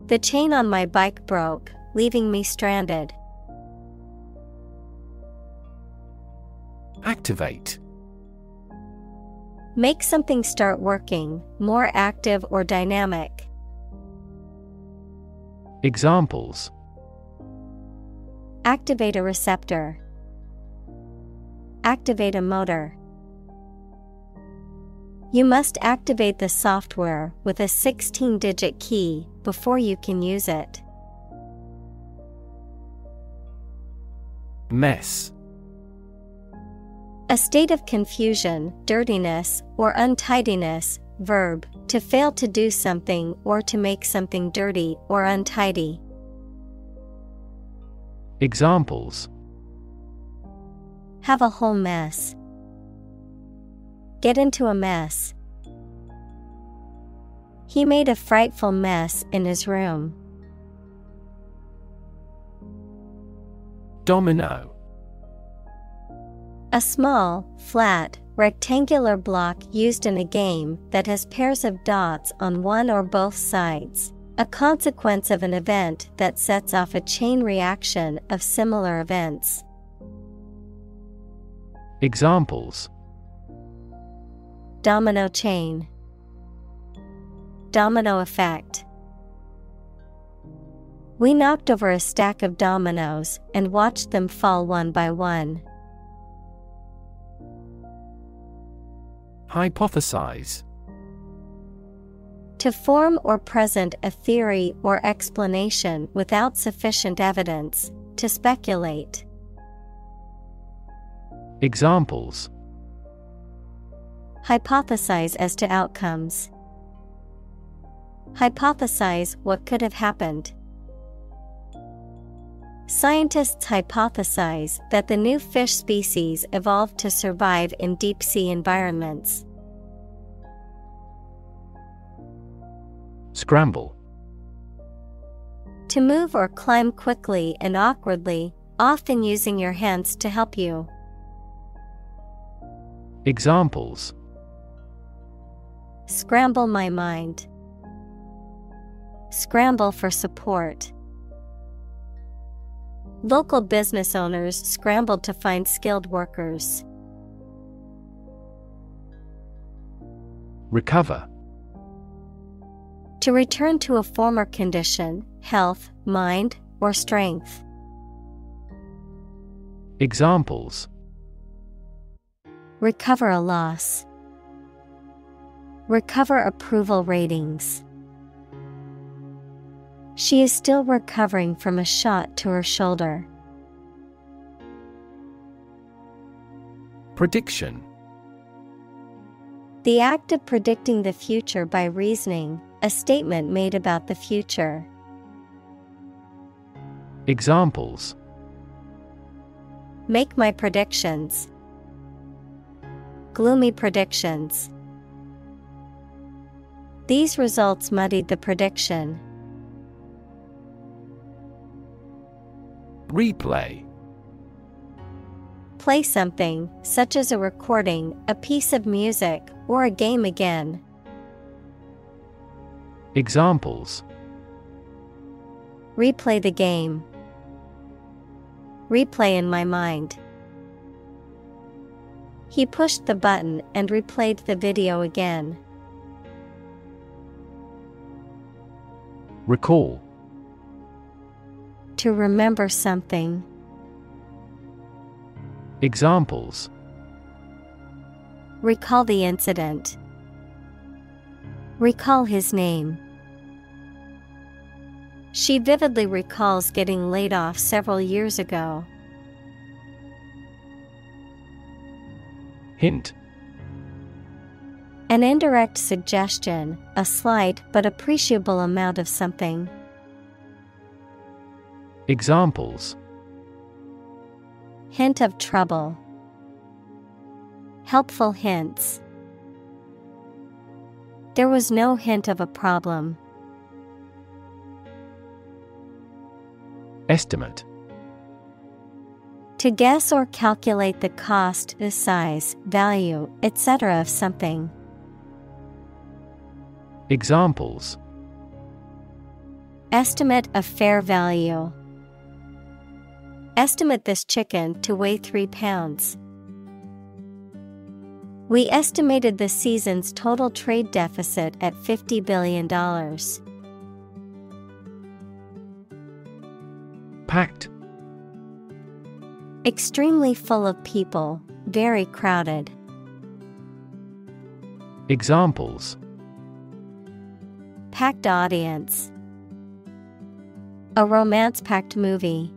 The chain on my bike broke, leaving me stranded. Activate. Make something start working, more active or dynamic. Examples. Activate a receptor. Activate a motor. You must activate the software with a 16-digit key before you can use it. Mess. A state of confusion, dirtiness, or untidiness. Verb, to fail to do something or to make something dirty or untidy. Examples. Have a whole mess. Get into a mess. He made a frightful mess in his room. Domino. A small, flat, rectangular block used in a game that has pairs of dots on one or both sides. A consequence of an event that sets off a chain reaction of similar events. Examples. Domino chain. Domino effect. We knocked over a stack of dominoes and watched them fall one by one. Hypothesize. To form or present a theory or explanation without sufficient evidence, to speculate. Examples. Hypothesize as to outcomes. Hypothesize what could have happened. Scientists hypothesize that the new fish species evolved to survive in deep-sea environments. Scramble. To move or climb quickly and awkwardly, often using your hands to help you. Examples: Scramble my mind. Scramble for support. Local business owners scrambled to find skilled workers. Recover. To return to a former condition, health, mind, or strength. Examples: Recover a loss. Recover approval ratings. She is still recovering from a shot to her shoulder. Prediction. The act of predicting the future by reasoning, a statement made about the future. Examples: Make my predictions. Gloomy predictions. These results muddied the prediction. Replay. Play something, such as a recording, a piece of music, or a game again. Examples: Replay the game. Replay in my mind. He pushed the button and replayed the video again. Recall. To remember something. Examples: Recall the incident. Recall his name. She vividly recalls getting laid off several years ago. Hint. An indirect suggestion, a slight but appreciable amount of something. Examples: Hint of trouble. Helpful hints. There was no hint of a problem. Estimate. To guess or calculate the cost, the size, value, etc. of something. Examples: Estimate of fair value. Estimate this chicken to weigh 3 pounds. We estimated the season's total trade deficit at $50 billion. Packed. Extremely full of people, very crowded. Examples: Packed audience. A romance-packed movie.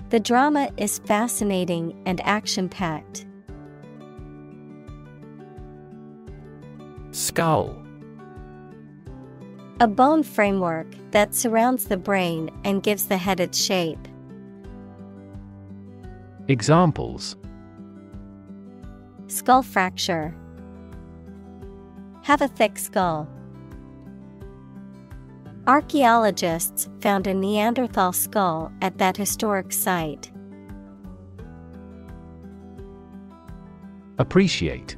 The drama is fascinating and action-packed. Skull. A bone framework that surrounds the brain and gives the head its shape. Examples: Skull fracture. Have a thick skull. Archaeologists found a Neanderthal skull at that historic site. Appreciate.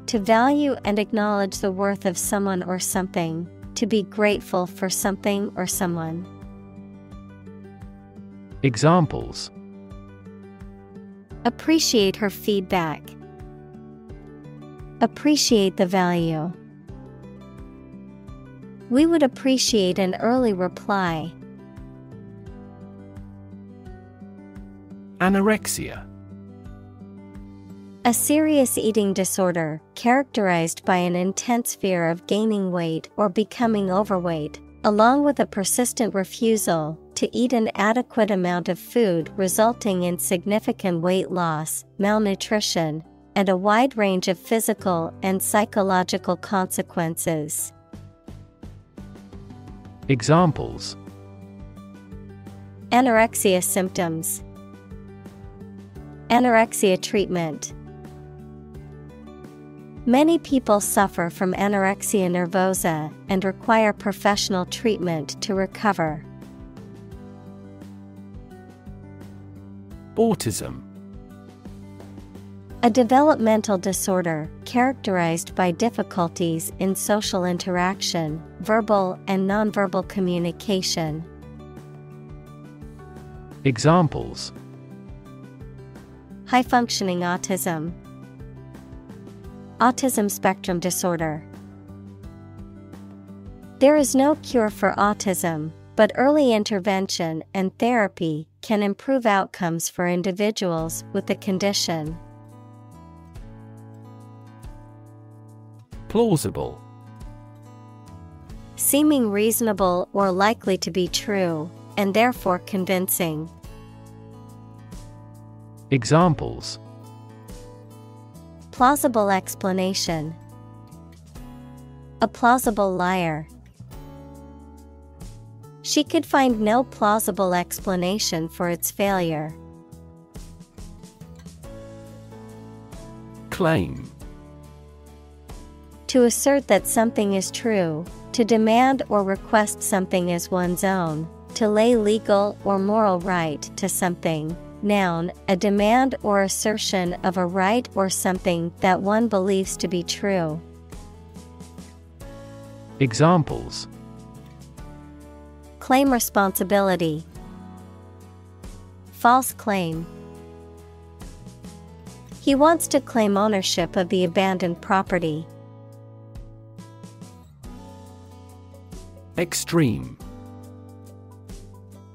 To value and acknowledge the worth of someone or something, to be grateful for something or someone. Examples: Appreciate her feedback. Appreciate the value. We would appreciate an early reply. Anorexia. A serious eating disorder characterized by an intense fear of gaining weight or becoming overweight, along with a persistent refusal to eat an adequate amount of food resulting in significant weight loss, malnutrition, and a wide range of physical and psychological consequences. Examples: Anorexia symptoms. Anorexia treatment. Many people suffer from anorexia nervosa and require professional treatment to recover. Autism. A developmental disorder characterized by difficulties in social interaction, verbal and nonverbal communication. Examples: high-functioning autism, autism spectrum disorder. There is no cure for autism, but early intervention and therapy can improve outcomes for individuals with the condition. Plausible. Seeming reasonable or likely to be true, and therefore convincing. Examples: plausible explanation, a plausible liar. She could find no plausible explanation for its failure. Claim. To assert that something is true, to demand or request something as one's own, to lay legal or moral right to something. Noun, a demand or assertion of a right or something that one believes to be true. Examples: claim responsibility, false claim. He wants to claim ownership of the abandoned property. Extreme.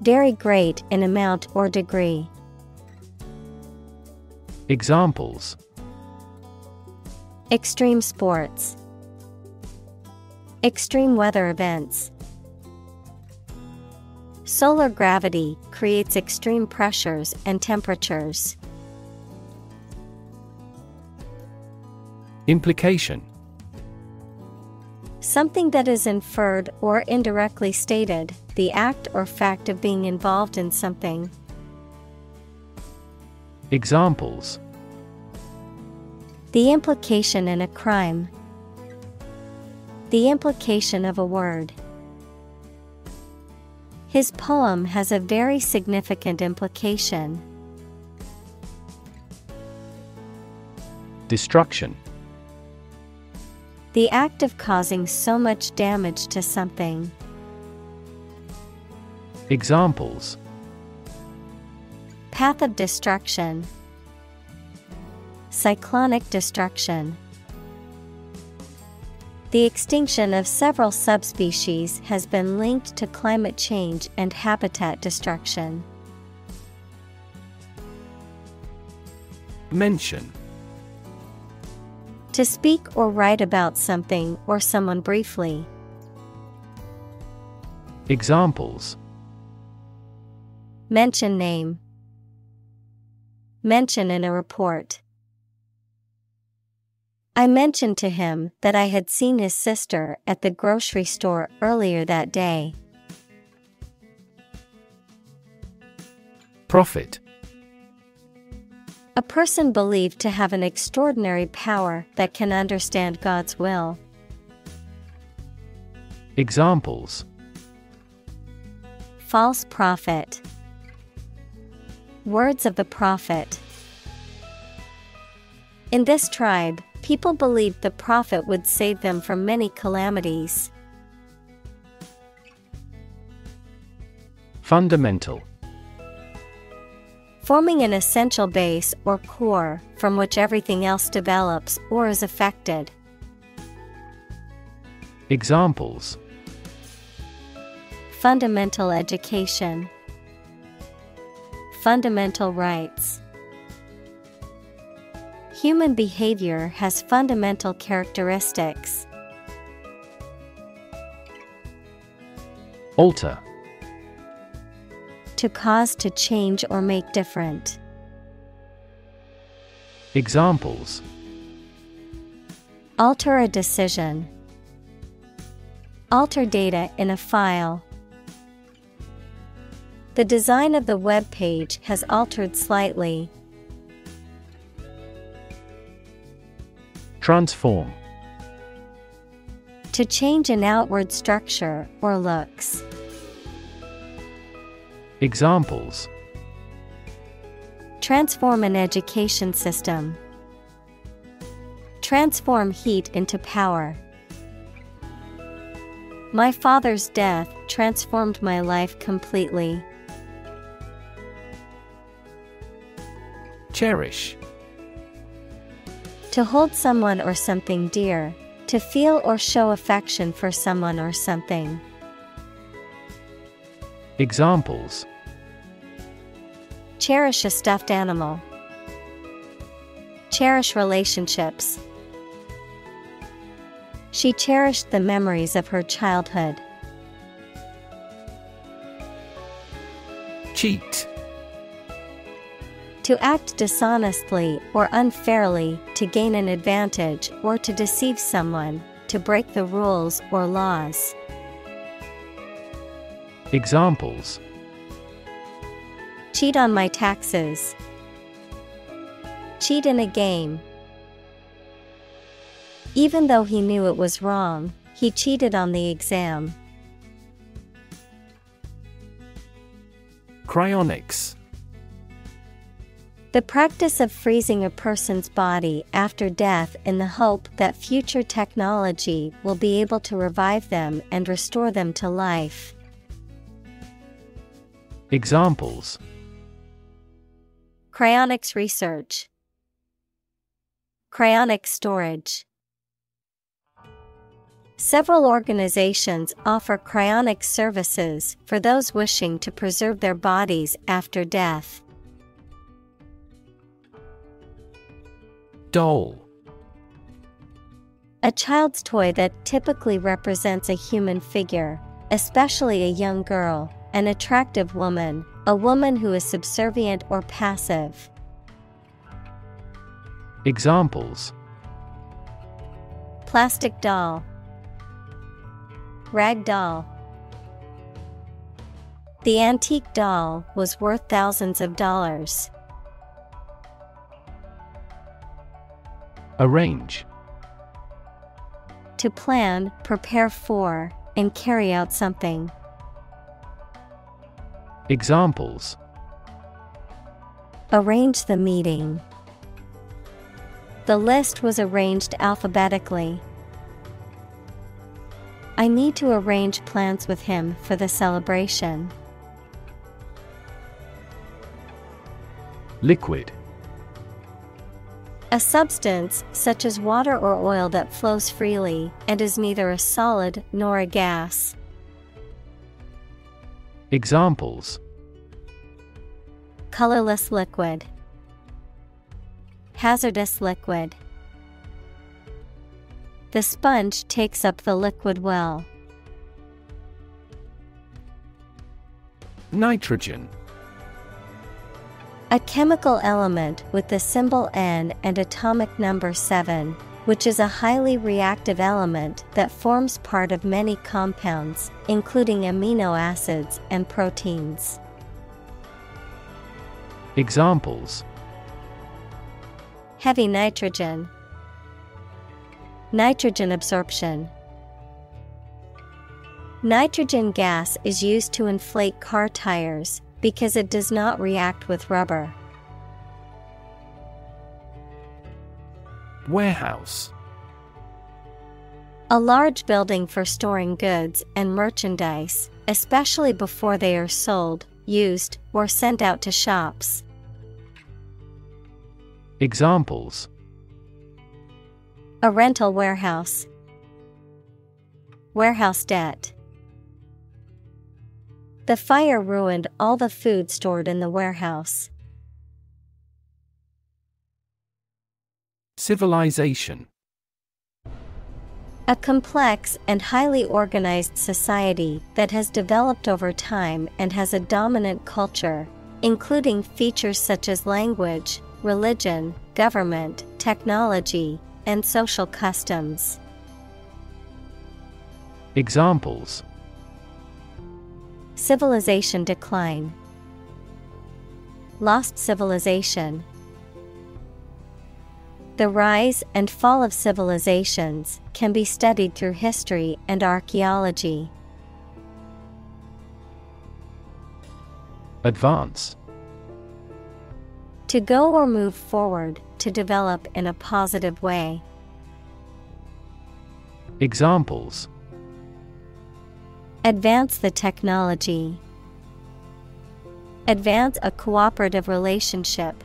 Very great in amount or degree. Examples: extreme sports, extreme weather events. Solar gravity creates extreme pressures and temperatures. Implication. Something that is inferred or indirectly stated, the act or fact of being involved in something. Examples: the implication in a crime, the implication of a word. His poem has a very significant implication. Destruction. The act of causing so much damage to something. Examples: path of destruction, cyclonic destruction. The extinction of several subspecies has been linked to climate change and habitat destruction. Mention. To speak or write about something or someone briefly. Examples: mention name, mention in a report. I mentioned to him that I had seen his sister at the grocery store earlier that day. Prophet. A person believed to have an extraordinary power that can understand God's will. Examples: false prophet, words of the prophet. In this tribe, people believed the prophet would save them from many calamities. Fundamental. Forming an essential base or core from which everything else develops or is affected. Examples: fundamental education, fundamental rights. Human behavior has fundamental characteristics. Alter. To cause to change or make different. Examples: alter a decision, alter data in a file. The design of the web page has altered slightly. Transform. To change an outward structure or looks. Examples: transform an education system, transform heat into power. My father's death transformed my life completely. Cherish. To hold someone or something dear, to feel or show affection for someone or something. Examples: cherish a stuffed animal, cherish relationships. She cherished the memories of her childhood. Cheat. To act dishonestly or unfairly to gain an advantage or to deceive someone, to break the rules or laws. Examples: cheat on my taxes, cheat in a game. Even though he knew it was wrong, he cheated on the exam. Cryonics. The practice of freezing a person's body after death in the hope that future technology will be able to revive them and restore them to life. Examples: cryonics research, cryonic storage. Several organizations offer cryonic services for those wishing to preserve their bodies after death. Doll. A child's toy that typically represents a human figure, especially a young girl, an attractive woman, a woman who is subservient or passive. Examples: plastic doll, rag doll. The antique doll was worth thousands of dollars. Arrange. To plan, prepare for, and carry out something. Examples: arrange the meeting. The list was arranged alphabetically. I need to arrange plans with him for the celebration. Liquid. A substance, such as water or oil that flows freely, and is neither a solid nor a gas. Examples: colorless liquid, hazardous liquid. The sponge takes up the liquid well. Nitrogen. A chemical element with the symbol N and atomic number 7, which is a highly reactive element that forms part of many compounds, including amino acids and proteins. Examples: heavy nitrogen, nitrogen absorption. Nitrogen gas is used to inflate car tires because it does not react with rubber. Warehouse. A large building for storing goods and merchandise, especially before they are sold, used, or sent out to shops. Examples: a rental warehouse, warehouse debt. The fire ruined all the food stored in the warehouse. Civilization. A complex and highly organized society that has developed over time and has a dominant culture, including features such as language, religion, government, technology, and social customs. Examples: civilization decline, lost civilization. The rise and fall of civilizations can be studied through history and archaeology. Advance. To go or move forward, to develop in a positive way. Examples: advance the technology, advance a cooperative relationship.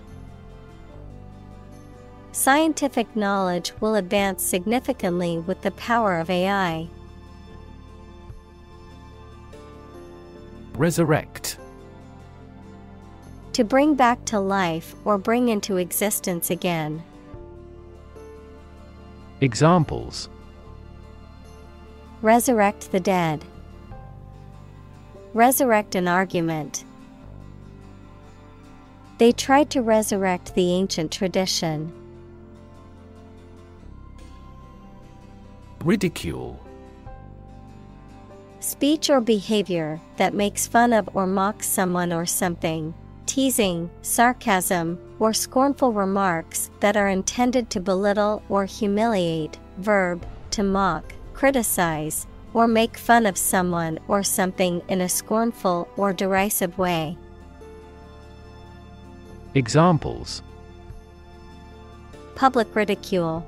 Scientific knowledge will advance significantly with the power of AI. Resurrect. To bring back to life or bring into existence again. Examples: resurrect the dead, resurrect an argument. They tried to resurrect the ancient tradition. Ridicule. Speech or behavior that makes fun of or mocks someone or something. Teasing, sarcasm, or scornful remarks that are intended to belittle or humiliate. Verb, to mock, criticize, or make fun of someone or something in a scornful or derisive way. Examples: public ridicule,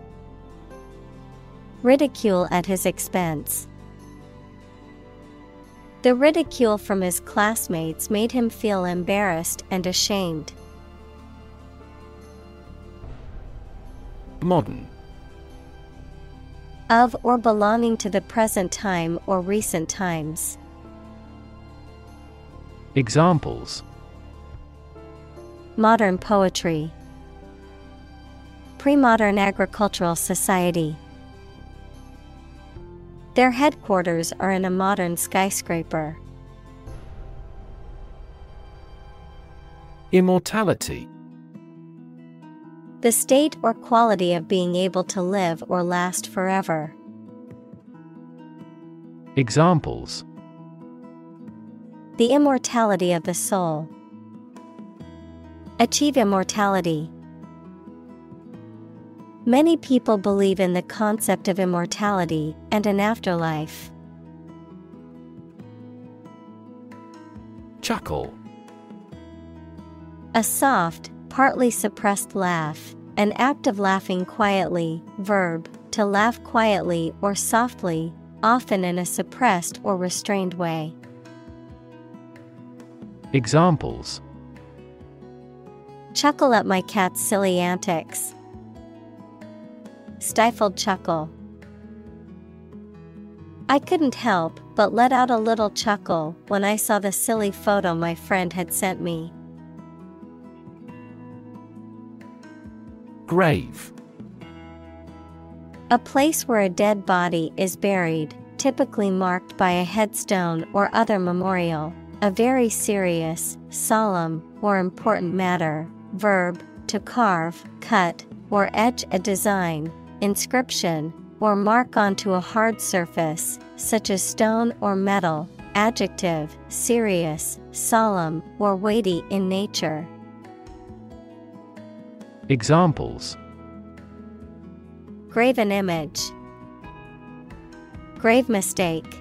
ridicule at his expense. The ridicule from his classmates made him feel embarrassed and ashamed. Modern. Of or belonging to the present time or recent times. Examples: modern poetry, pre-modern agricultural society. Their headquarters are in a modern skyscraper. Immortality. The state or quality of being able to live or last forever. Examples: the immortality of the soul. Achieve immortality. Many people believe in the concept of immortality and an afterlife. Chuckle. A soft, partly suppressed laugh, an act of laughing quietly. Verb, to laugh quietly or softly, often in a suppressed or restrained way. Examples: chuckle at my cat's silly antics. Stifled chuckle. I couldn't help but let out a little chuckle when I saw the silly photo my friend had sent me. Grave. A place where a dead body is buried, typically marked by a headstone or other memorial. A very serious, solemn, or important matter. Verb, to carve, cut, or etch a design, inscription, or mark onto a hard surface, such as stone or metal. Adjective, serious, solemn, or weighty in nature. Examples: graven image, grave mistake.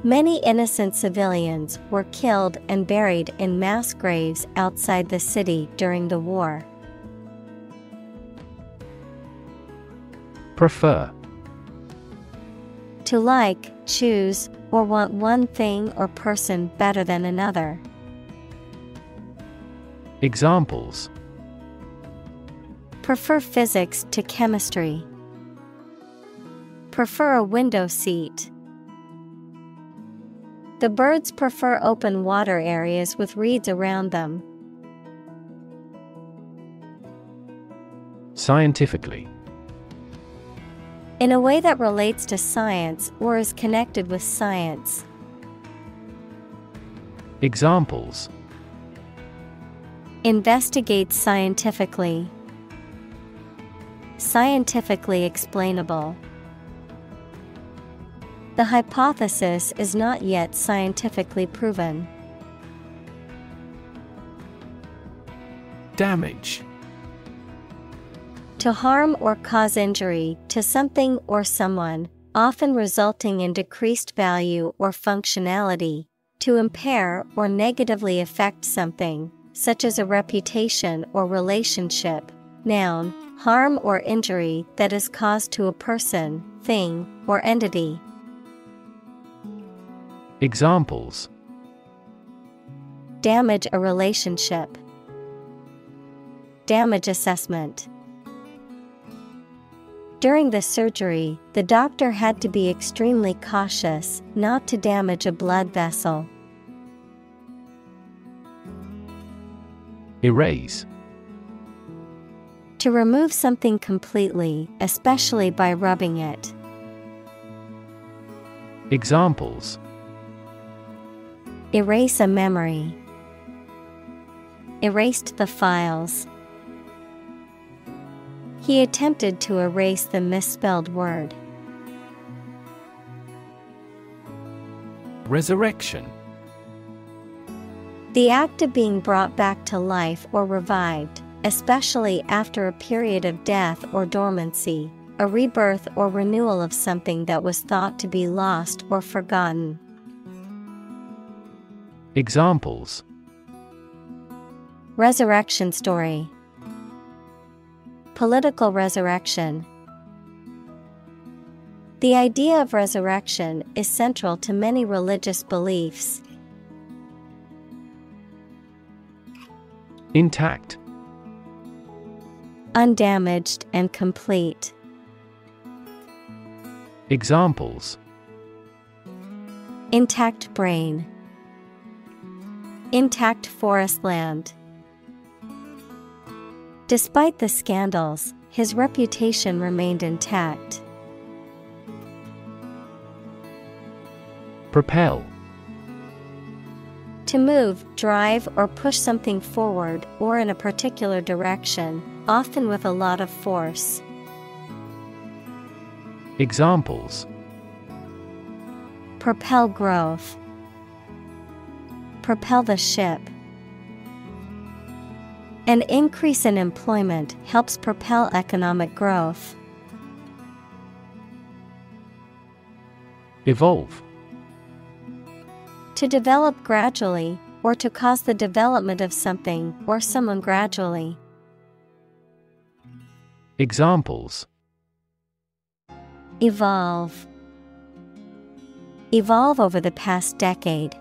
Many innocent civilians were killed and buried in mass graves outside the city during the war. Prefer. To like, choose, or want one thing or person better than another. Examples: prefer physics to chemistry. Prefer a window seat. The birds prefer open water areas with reeds around them. Scientifically. In a way that relates to science or is connected with science. Investigate scientifically. Scientifically explainable. The hypothesis is not yet scientifically proven. Damage. To harm or cause injury to something or someone, often resulting in decreased value or functionality. To impair or negatively affect something, such as a reputation or relationship. Noun, harm or injury that is caused to a person, thing, or entity. Examples. Damage a relationship. Damage assessment. During the surgery, the doctor had to be extremely cautious not to damage a blood vessel. Erase. To remove something completely, especially by rubbing it. Examples. Erase a memory. Erased the files. He attempted to erase the misspelled word. Resurrection. The act of being brought back to life or revived, especially after a period of death or dormancy, a rebirth or renewal of something that was thought to be lost or forgotten. Examples. Resurrection story. Political resurrection. The idea of resurrection is central to many religious beliefs. Intact. Undamaged and complete. Examples. Intact brain. Intact forest land. Despite the scandals, his reputation remained intact. Propel. To move, drive, or push something forward or in a particular direction, often with a lot of force. Examples. Propel growth. Propel the ship. An increase in employment helps propel economic growth. Evolve. To develop gradually, or to cause the development of something or someone gradually. Examples. Evolve. Evolve over the past decade.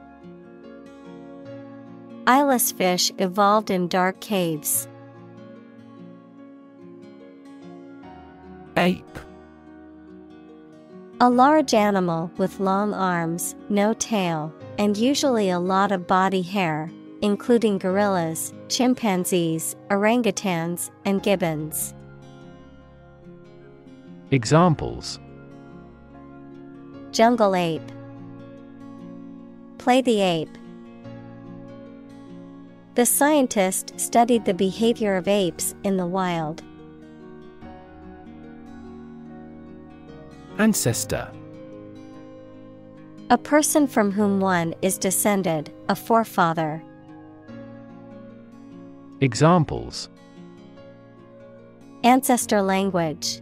Eyeless fish evolved in dark caves. Ape. A large animal with long arms, no tail, and usually a lot of body hair, including gorillas, chimpanzees, orangutans, and gibbons. Examples. Jungle ape. Play the ape. The scientist studied the behavior of apes in the wild. Ancestor. A person from whom one is descended, a forefather. Examples. Ancestor language.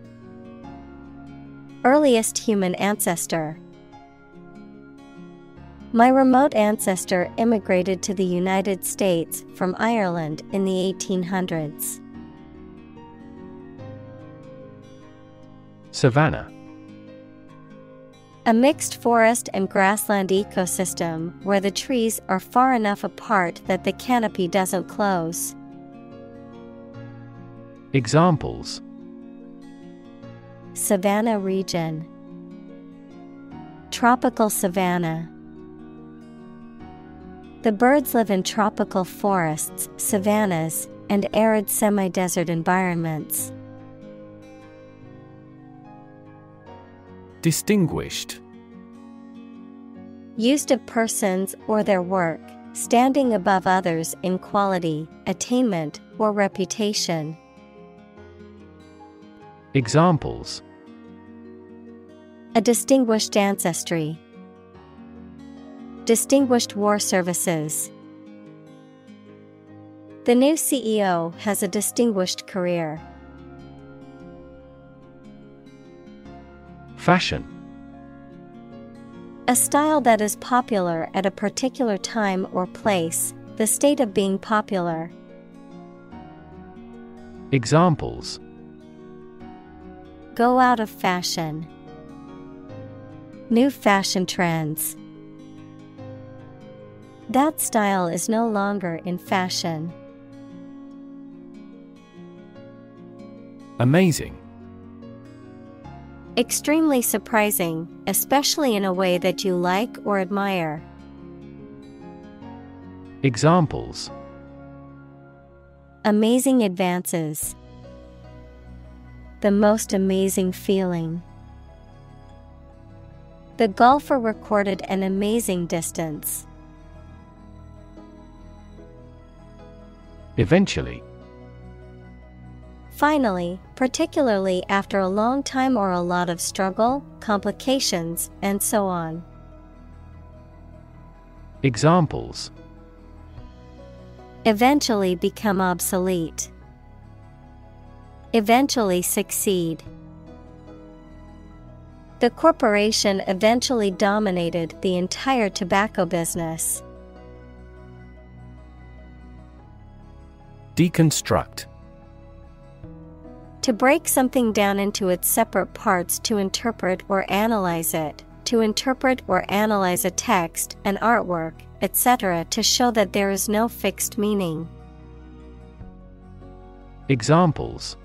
Earliest human ancestor. My remote ancestor immigrated to the United States from Ireland in the 1800s. Savanna. A mixed forest and grassland ecosystem where the trees are far enough apart that the canopy doesn't close. Examples. Savanna region. Tropical savanna. The birds live in tropical forests, savannas, and arid semi-desert environments. Distinguished. Used of persons or their work, standing above others in quality, attainment, or reputation. Examples: A distinguished ancestry. Distinguished war services. The new CEO has a distinguished career. Fashion. A style that is popular at a particular time or place, the state of being popular. Examples: Go out of fashion. New fashion trends. That style is no longer in fashion. Amazing. Extremely surprising, especially in a way that you like or admire. Examples: Amazing advances. The most amazing feeling. The golfer recorded an amazing distance. Eventually. Finally, particularly after a long time or a lot of struggle, complications, and so on. Examples: Eventually become obsolete. Eventually succeed. The corporation eventually dominated the entire tobacco business. Deconstruct. To break something down into its separate parts to interpret or analyze it, to interpret or analyze a text, an artwork, etc. to show that there is no fixed meaning. Examples: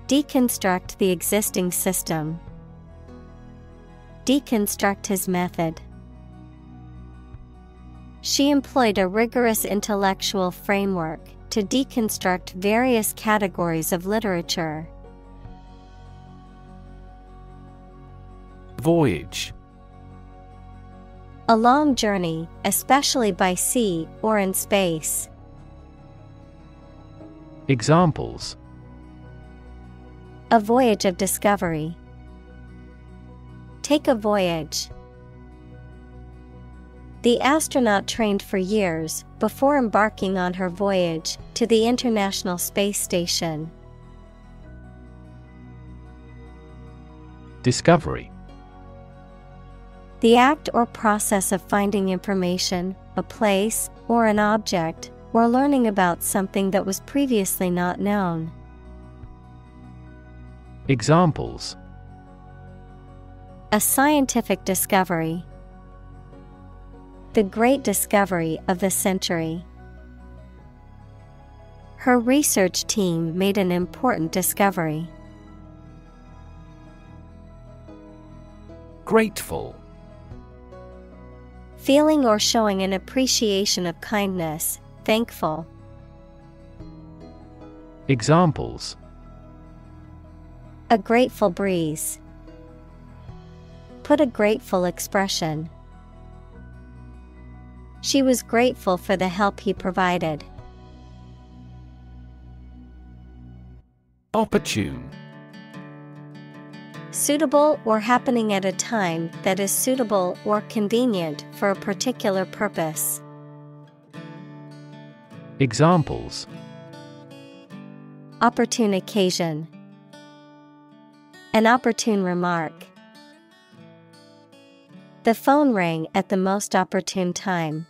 Deconstruct the existing system. Deconstruct his method. She employed a rigorous intellectual framework to deconstruct various categories of literature. Voyage. A long journey, especially by sea or in space. Examples: A voyage of discovery. Take a voyage. The astronaut trained for years before embarking on her voyage to the International Space Station. Discovery. The act or process of finding information, a place, or an object, or learning about something that was previously not known. Examples: A scientific discovery. The great discovery of the century. Her research team made an important discovery. Grateful. Feeling or showing an appreciation of kindness, thankful. Examples: A grateful breeze. Put a grateful expression. She was grateful for the help he provided. Opportune. Suitable or happening at a time that is suitable or convenient for a particular purpose. Examples: Opportune occasion. An opportune remark. The phone rang at the most opportune time.